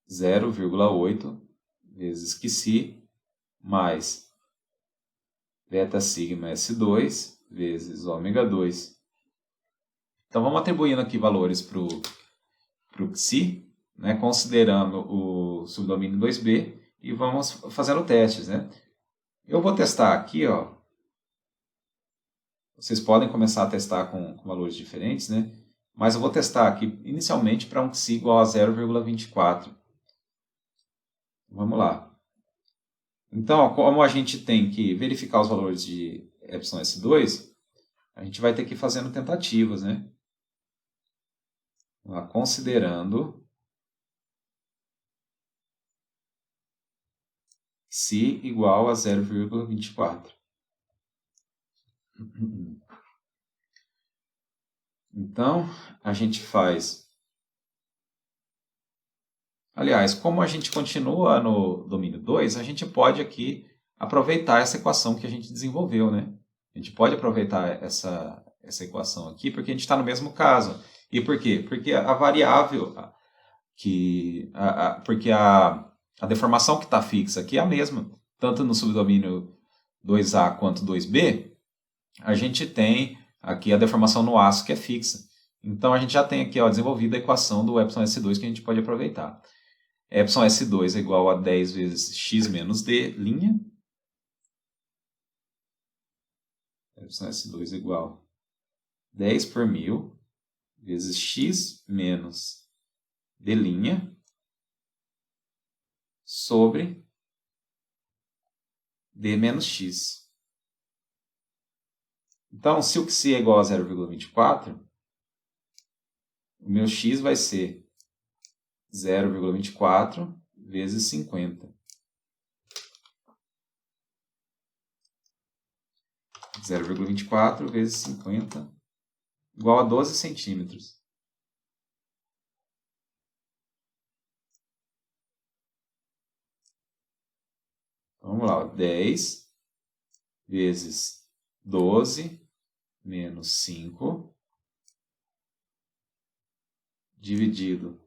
0,8 vezes QSI mais beta sigma S2 vezes ômega 2. Então vamos atribuindo aqui valores para o QSI, né, considerando o subdomínio 2B, e vamos fazendo testes, né? Eu vou testar aqui, ó. Vocês podem começar a testar com valores diferentes, né? Mas eu vou testar aqui inicialmente para um QSI igual a 0,24. Vamos lá. Então, como a gente tem que verificar os valores de epsilon S2, a gente vai ter que ir fazendo tentativas, né? Vamos lá, considerando psi igual a 0,24. Então, a gente faz... Aliás, como a gente continua no domínio 2, a gente pode aqui aproveitar essa equação que a gente desenvolveu, né? A gente pode aproveitar essa equação aqui, porque a gente está no mesmo caso. E por quê? Porque a variável, porque a deformação que está fixa aqui é a mesma. Tanto no subdomínio 2A quanto 2B, a gente tem aqui a deformação no aço que é fixa. Então, a gente já tem aqui, ó, desenvolvida a equação do epsilon S2 que a gente pode aproveitar. Epsilon S2 é igual a 10 vezes x menos d, linha. Epsilon S2 é igual a 10 por 1000 vezes x menos d', sobre d menos x. Então, se o QSI é igual a 0,24, o meu x vai ser 0,24 vezes 50. 0,24 vezes 50 igual a 12 centímetros. Vamos lá, 10 vezes 12 menos 5 dividido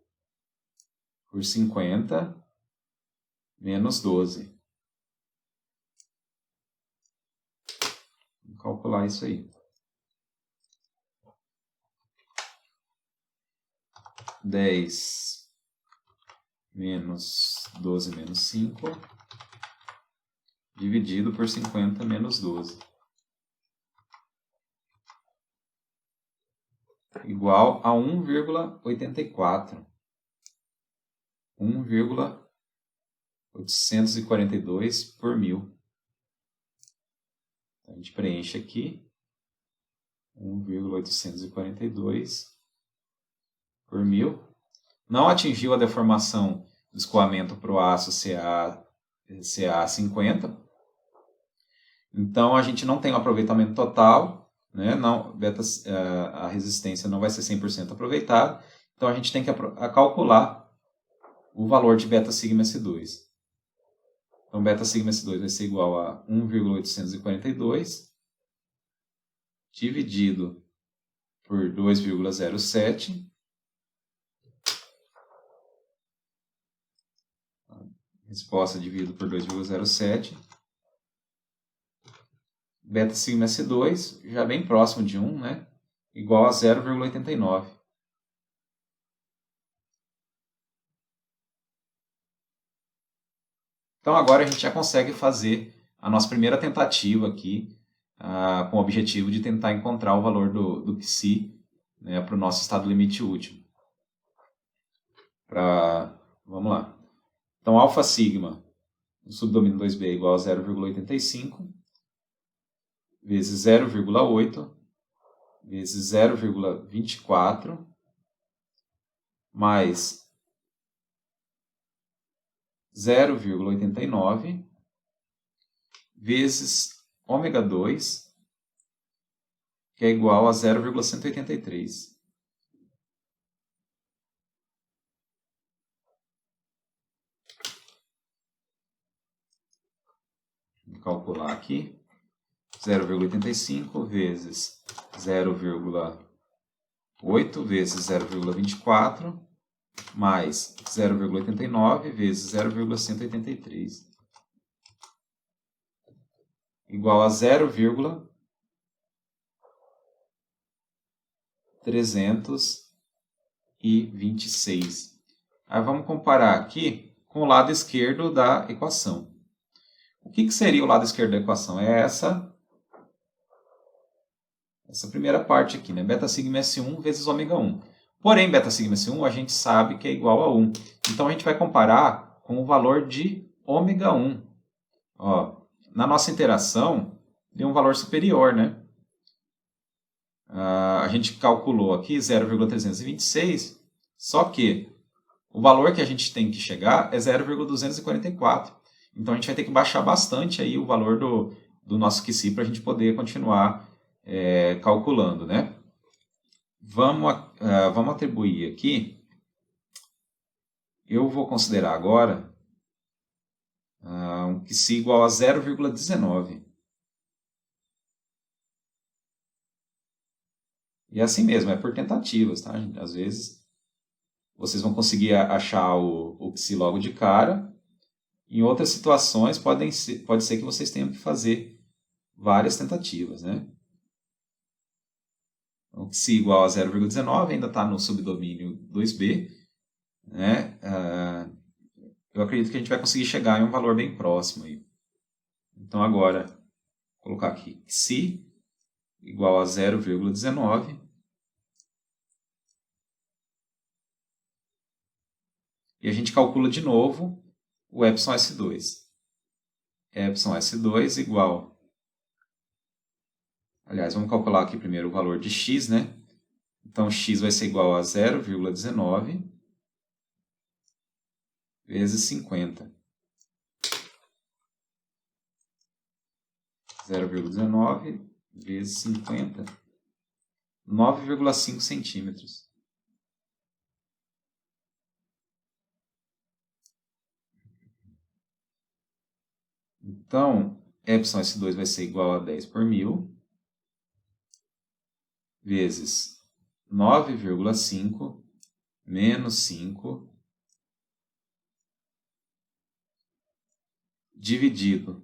por 50 menos 12. Vamos calcular isso aí. 10 menos 12 menos 5 dividido por 50 menos 12. Igual a 1,84. 1,842 por 1000. Então, a gente preenche aqui. 1,842 por 1000. Não atingiu a deformação do escoamento para o aço CA50. Então, a gente não tem um aproveitamento total, né? Não, a resistência não vai ser 100% aproveitada. Então, a gente tem que calcular o valor de β-σ2. Então, β-σ2 vai ser igual a 1,842 dividido por 2,07. Resposta dividido por 2,07. Β-σ2, já bem próximo de 1, né? Igual a 0,89. Então agora a gente já consegue fazer a nossa primeira tentativa aqui, com o objetivo de tentar encontrar o valor do Psi, né, para o nosso estado limite último. Vamos lá. Então, alfa sigma no subdomínio 2B é igual a 0,85 vezes 0,8 vezes 0,24 mais 0,89 vezes ômega 2, que é igual a 0,183. Vou calcular aqui. 0,85 vezes 0,8 vezes 0,24 mais 0,89 vezes 0,183 igual a 0,326. Aí vamos comparar aqui com o lado esquerdo da equação. O que seria o lado esquerdo da equação? É essa primeira parte aqui, né? Β-σ1 vezes ômega 1. Porém, β-σ1 a gente sabe que é igual a 1. Então, a gente vai comparar com o valor de ômega 1. Ó, na nossa interação, deu um valor superior, né? A gente calculou aqui 0,326, só que o valor que a gente tem que chegar é 0,244. Então, a gente vai ter que baixar bastante aí o valor do nosso QC para a gente poder continuar calculando, né? Vamos atribuir aqui. Eu vou considerar agora um QC igual a 0,19. E é assim mesmo, é por tentativas, tá? Às vezes vocês vão conseguir achar o QC logo de cara. Em outras situações pode ser que vocês tenham que fazer várias tentativas, né? Então, QC igual a 0,19 ainda está no subdomínio 2B, né? Eu acredito que a gente vai conseguir chegar em um valor bem próximo aí. Então agora, vou colocar aqui Psi igual a 0,19 e a gente calcula de novo o Epsilon S2. Epsilon S2 igual... Aliás, vamos calcular aqui primeiro o valor de x, né? Então, x vai ser igual a 0,19 vezes 50. 0,19 vezes 50. 9,5 centímetros. Então, Epsilon S2 vai ser igual a 10 por 1000 vezes 9,5 menos 5 dividido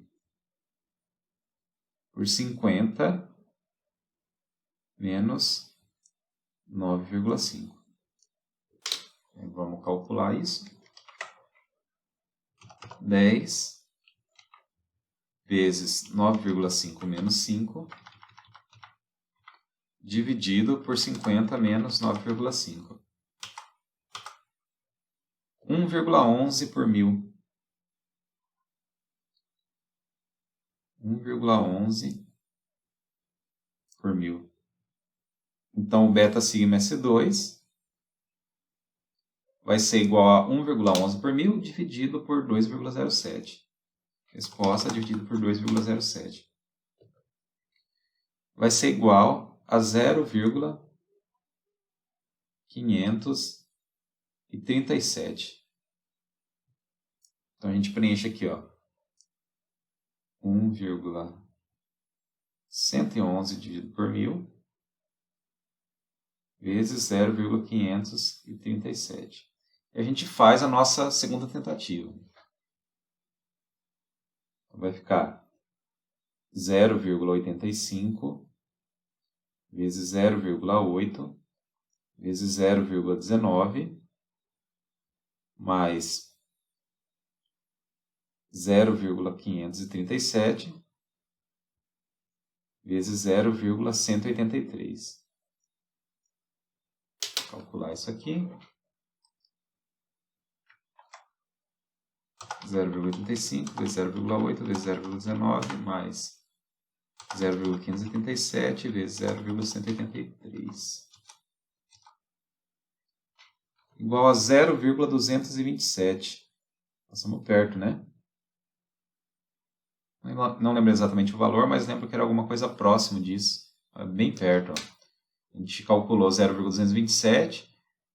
por 50 menos 9,5. Vamos calcular isso. 10 vezes 9,5 menos 5, dividido por 50 menos 9,5. 1,11 por 1000. 1,11 por 1000. Então, o beta sigma S2 vai ser igual a 1,11 por 1000 dividido por 2,07. Resposta dividido por 2,07. Vai ser igual a 0,537. Então, a gente preenche aqui, ó. 1,111 dividido por 1000 vezes 0,537. E a gente faz a nossa segunda tentativa. Então, vai ficar 0,85 vezes 0,8 vezes 0,19 mais 0,537 vezes 0,183. Vou calcular isso aqui. 0,85 vezes 0,8 vezes 0,19 mais 0,537 vezes 0,183. Igual a 0,227. Passamos perto, né? Não lembro exatamente o valor, mas lembro que era alguma coisa próximo disso. Bem perto. Ó. A gente calculou 0,227,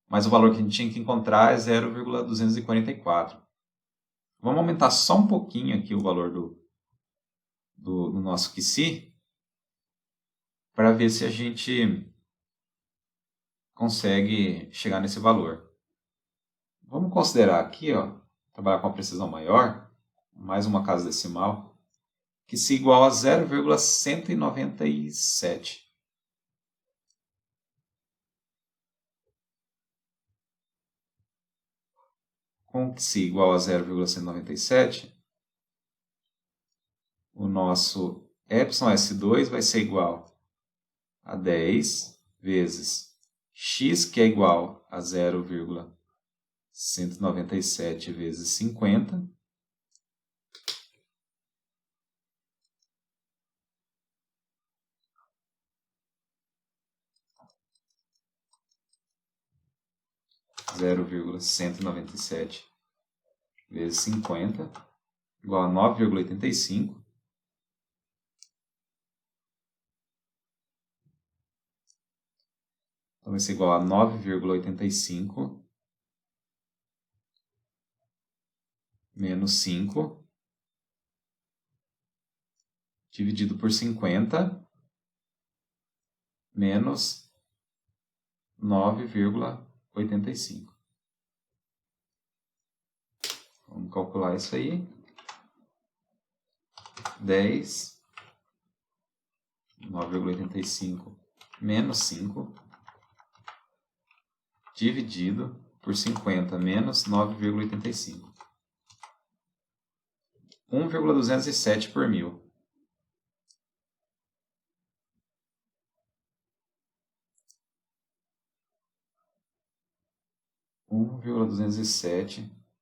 mas o valor que a gente tinha que encontrar é 0,244. Vamos aumentar só um pouquinho aqui o valor do nosso QC para ver se a gente consegue chegar nesse valor. Vamos considerar aqui, ó, trabalhar com uma precisão maior, mais uma casa decimal, que se igual a 0,197. Com que se igual a 0,197, o nosso εs2 vai ser igual a 10 vezes x, que é igual a 0,197 vezes 50, vezes 50, igual a 9,85. Então, vai ser igual a 9,85 menos 5, dividido por 50, menos 9,85. Vamos calcular isso aí. 10, 9,85 menos 5, dividido por 50 menos 9,85. 1,207 por 1000.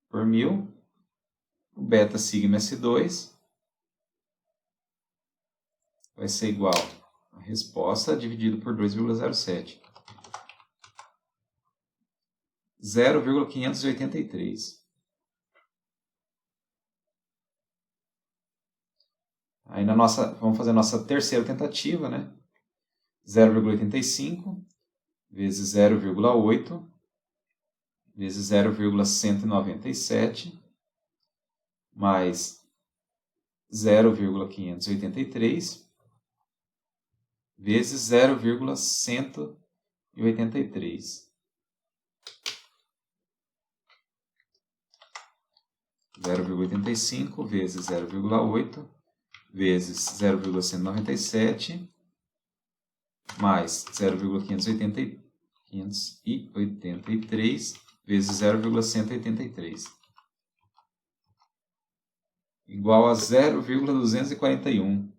por 1000. O beta sigma S2 vai ser igual a resposta dividido por 2,07. 0,583. Aí vamos fazer a nossa terceira tentativa, né? 0,85 vezes 0,8 vezes 0,197 mais 0,583 vezes 0,183. 0,85 vezes 0,8 vezes 0,197 mais 0,583 vezes 0,183. Igual a 0,241.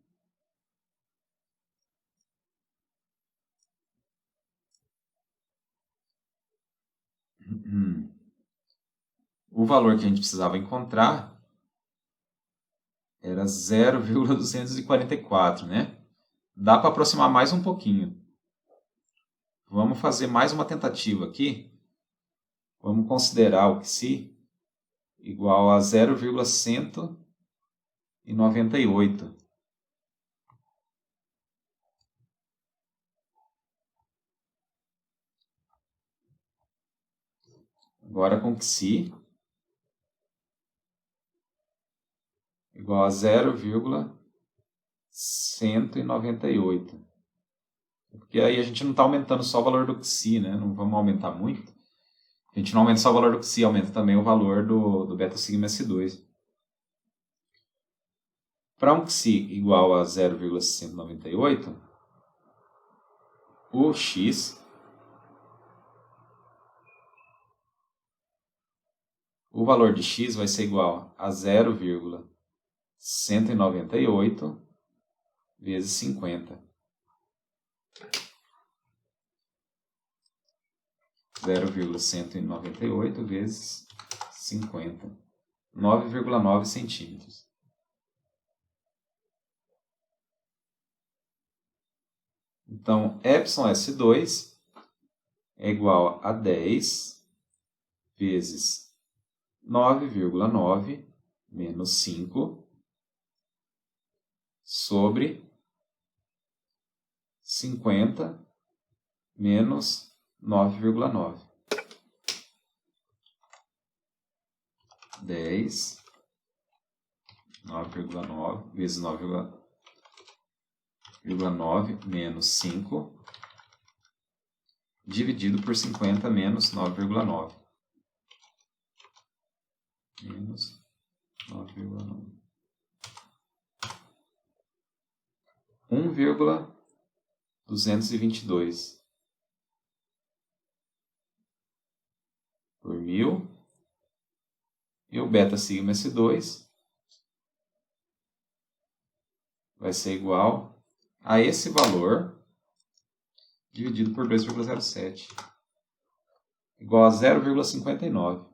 O valor que a gente precisava encontrar era 0,244, né? Dá para aproximar mais um pouquinho. Vamos fazer mais uma tentativa aqui. Vamos considerar o psi igual a 0,198. Agora com psi igual a 0,198. Porque aí a gente não está aumentando só o valor do psi, né? Não vamos aumentar muito. A gente não aumenta só o valor do psi, aumenta também o valor do beta sigma S2. Para um psi igual a 0,198, o x, o valor de x vai ser igual a 0,198 vezes 50. 0,198 vezes 50. 9,9 centímetros. Então, εs2 é igual a 10 vezes 9,9 menos 5 sobre 50 menos 9,9. 10, 9,9 vezes 9,9 menos 5 dividido por 50 menos 9,9. Menos 9,9. 1,222 por 1000. E o beta sigma S2 vai ser igual a esse valor dividido por 2,07. Igual a 0,59.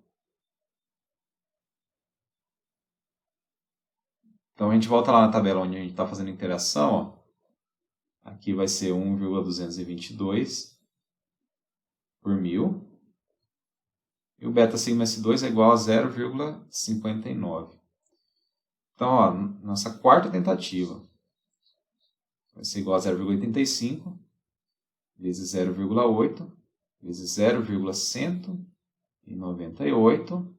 Então a gente volta lá na tabela onde a gente está fazendo a interação. Ó. Aqui vai ser 1,222 por 1000. E o beta sigma S2 é igual a 0,59. Então, ó, nossa quarta tentativa vai ser igual a 0,85 vezes 0,8 vezes 0,198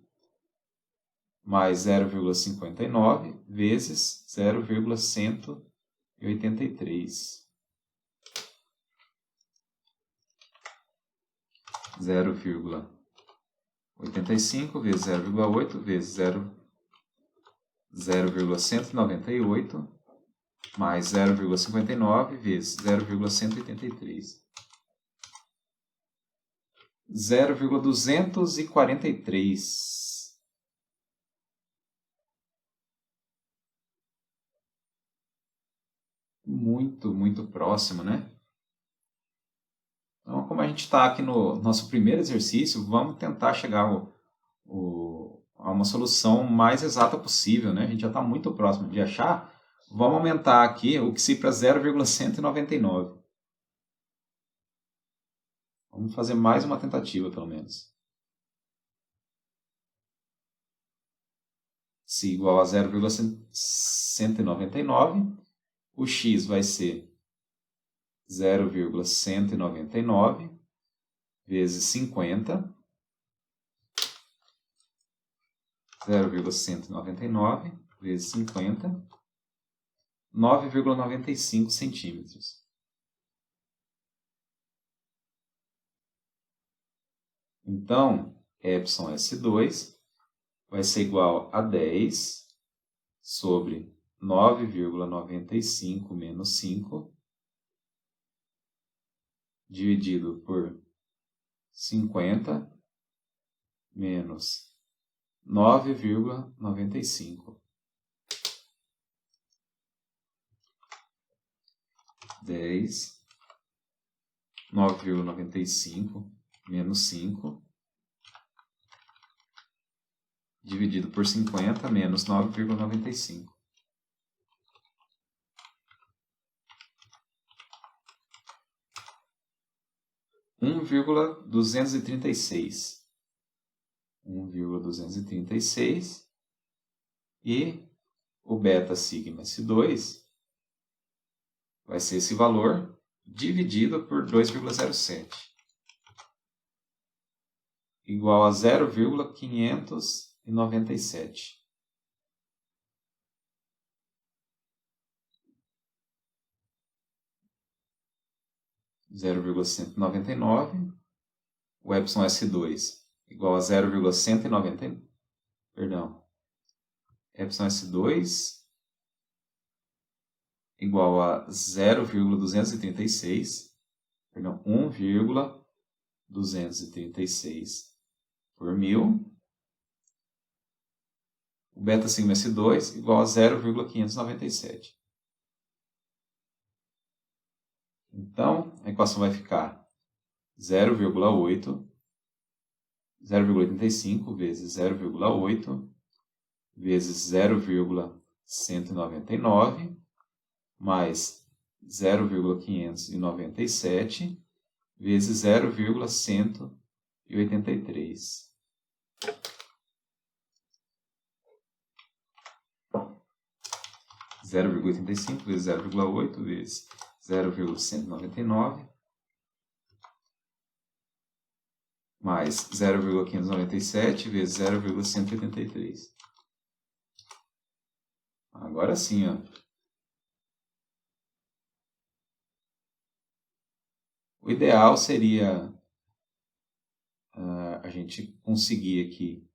mais 0,59 vezes 0,183. 0,85 vezes 0,8 vezes 0,198 mais 0,59 vezes 0,183. 0,243. Muito próximo, né? Então, como a gente está aqui no nosso primeiro exercício, vamos tentar chegar a uma solução mais exata possível, né? A gente já está muito próximo de achar. Vamos aumentar aqui o psi para 0,199. Vamos fazer mais uma tentativa, pelo menos. Psi igual a 0,199. O x vai ser 0,199 vezes 50. 0,199 vezes 50. 9,95 centímetros. Então, εs2 vai ser igual a 10 sobre 9,95 menos 5 dividido por 50 menos 9,95. 10, 9,95 menos 5, dividido por 50, menos 9,95. 1,236. 1,236 e o beta sigma S2 vai ser esse valor dividido por 2,07, igual a 0,597. O epsilon S2 igual a 0,190, perdão, epsilon S2 igual a 0,236, perdão, 1,236 por 1000. O beta sigma S2 igual a 0,597. Então, a equação vai ficar 0,85 vezes 0,8 vezes 0,199 mais 0,597 vezes 0,183. 0,85 vezes 0,8 vezes 0,199 mais 0,597 vezes 0,183. Agora sim, ó. O ideal seria a gente conseguir aqui,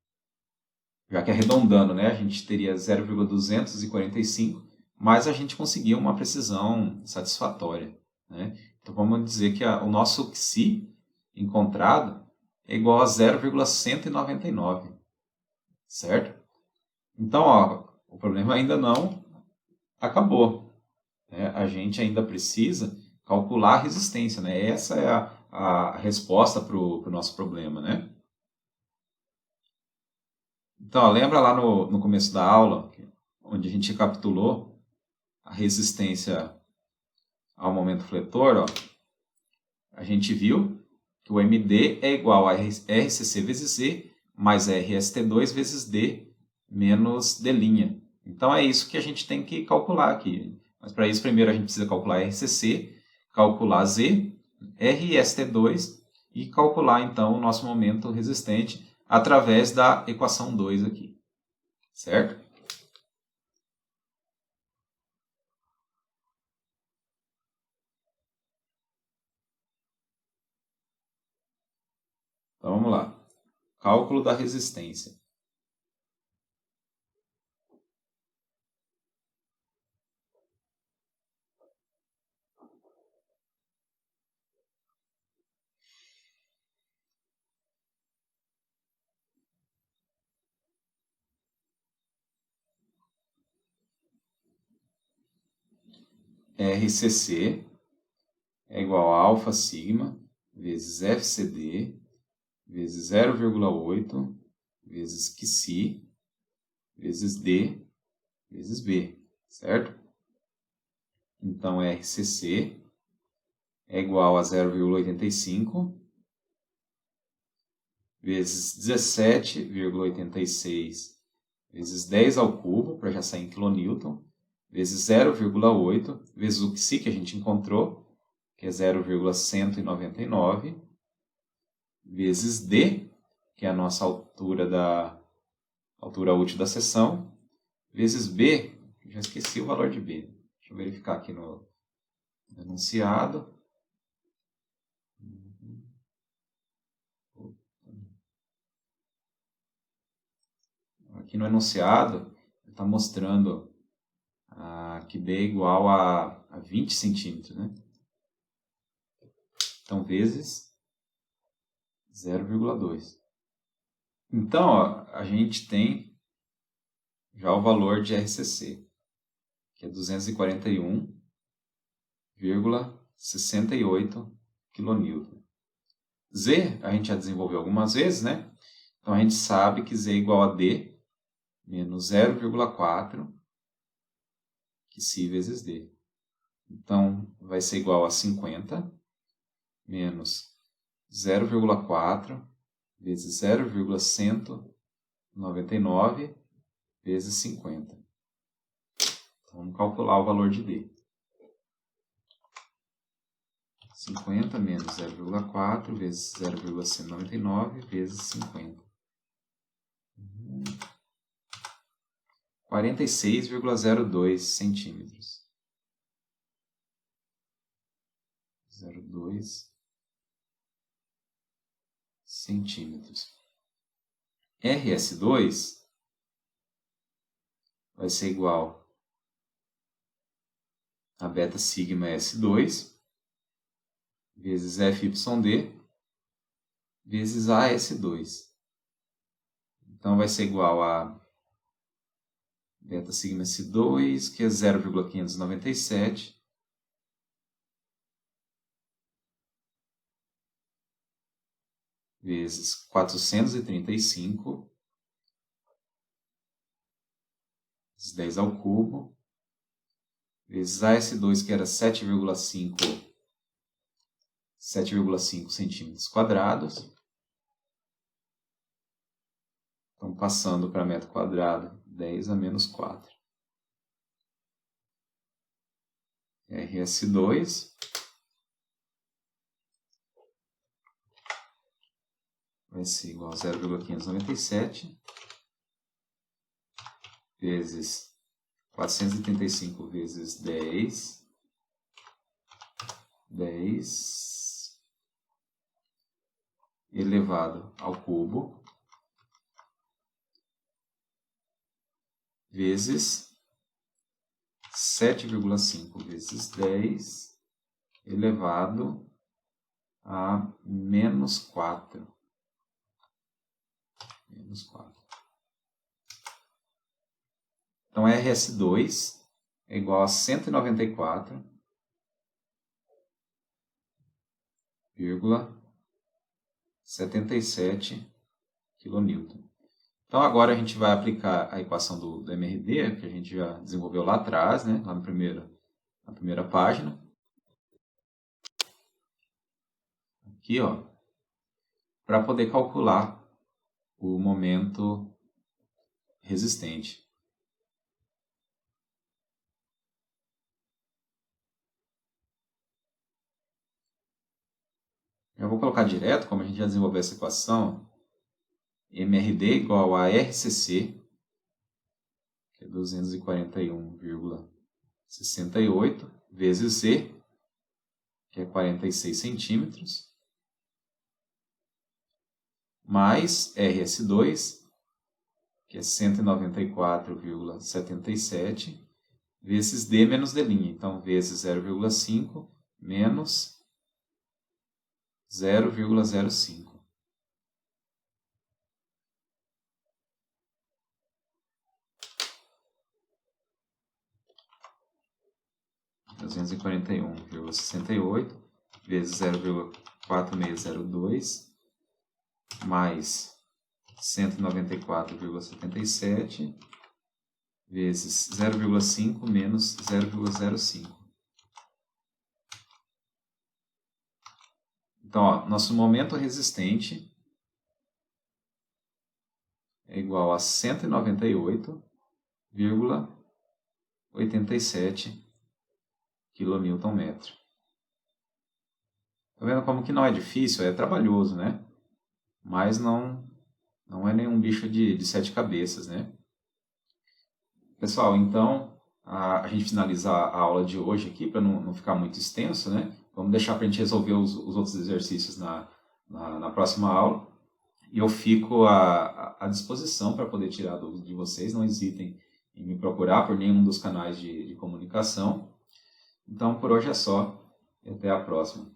já que arredondando, né, a gente teria 0,245, mas a gente conseguiu uma precisão satisfatória, né? Então vamos dizer que o nosso Xi encontrado é igual a 0,199, certo? Então, ó, o problema ainda não acabou, né? A gente ainda precisa calcular a resistência, né? Essa é a resposta para o nosso problema, né? Então, ó, lembra lá no começo da aula, onde a gente recapitulou a resistência ao momento fletor, ó, a gente viu que o MD é igual a RCC vezes Z mais RST2 vezes D menos D'. Então, é isso que a gente tem que calcular aqui. Mas, para isso, primeiro a gente precisa calcular RCC, calcular Z, RST2 e calcular, então, o nosso momento resistente através da equação 2 aqui. Certo? Então, vamos lá. Cálculo da resistência. RCC é igual a alfa sigma vezes FCD vezes 0,8 vezes Xi vezes D vezes B, certo? Então, RCC é igual a 0,85 vezes 17,86 vezes 10 ao cubo, para já sair em quilonewton, vezes 0,8 vezes o Xi que a gente encontrou, que é 0,199, vezes D, que é a nossa altura útil da seção, vezes B, já esqueci o valor de B. Deixa eu verificar aqui no enunciado. Aqui no enunciado, está mostrando que B é igual a 20 centímetros, né? Então, vezes 0,2. Então, ó, a gente tem já o valor de RCC, que é 241,68 kN. Z, a gente já desenvolveu algumas vezes, né? Então, a gente sabe que Z é igual a D menos 0,4 que Si vezes D. Então, vai ser igual a 50 menos 0,4 vezes 0,199 vezes 50. Então, vamos calcular o valor de D. 50 menos 0,4 vezes 0,199 vezes 50. 46,02 centímetros. 0,2 centímetros. RS2 vai ser igual a beta sigma S2 vezes FYD vezes AS2. Então vai ser igual a beta sigma S2, que é 0,597, vezes 435, vezes 10 ao cubo, vezes AS2, que era 7,5 centímetros quadrados. Então, passando para metro quadrado, 10 a menos 4. RS2 vai ser igual a 0,597 vezes 435 vezes 10 elevado ao cubo vezes 7,5 vezes 10 elevado a menos 4. Então, RS2 é igual a 194,77 kN. Então, agora a gente vai aplicar a equação do MRD, que a gente já desenvolveu lá atrás, né? Lá na primeira página. Aqui, ó, para poder calcular o momento resistente. Eu vou colocar direto, como a gente já desenvolveu essa equação, MRD igual a RCC, que é 241,68, vezes Z, que é 46 centímetros, mais RS2, que é 194,77, vezes D menos D'. Então, vezes 0,5 menos 0,05. 241,68 vezes 0,4602 mais 194,77 vezes 0,5 menos 0,05. Então, ó, nosso momento resistente é igual a 198,87 kN. Tá vendo como que não é difícil? É trabalhoso, né? Mas não é nenhum bicho de 7 cabeças, né? Pessoal, então a gente finaliza a aula de hoje aqui, para não ficar muito extenso, né? Vamos deixar para a gente resolver os outros exercícios na próxima aula. E eu fico à disposição para poder tirar dúvidas de vocês. Não hesitem em me procurar por nenhum dos canais de comunicação. Então, por hoje é só e até a próxima.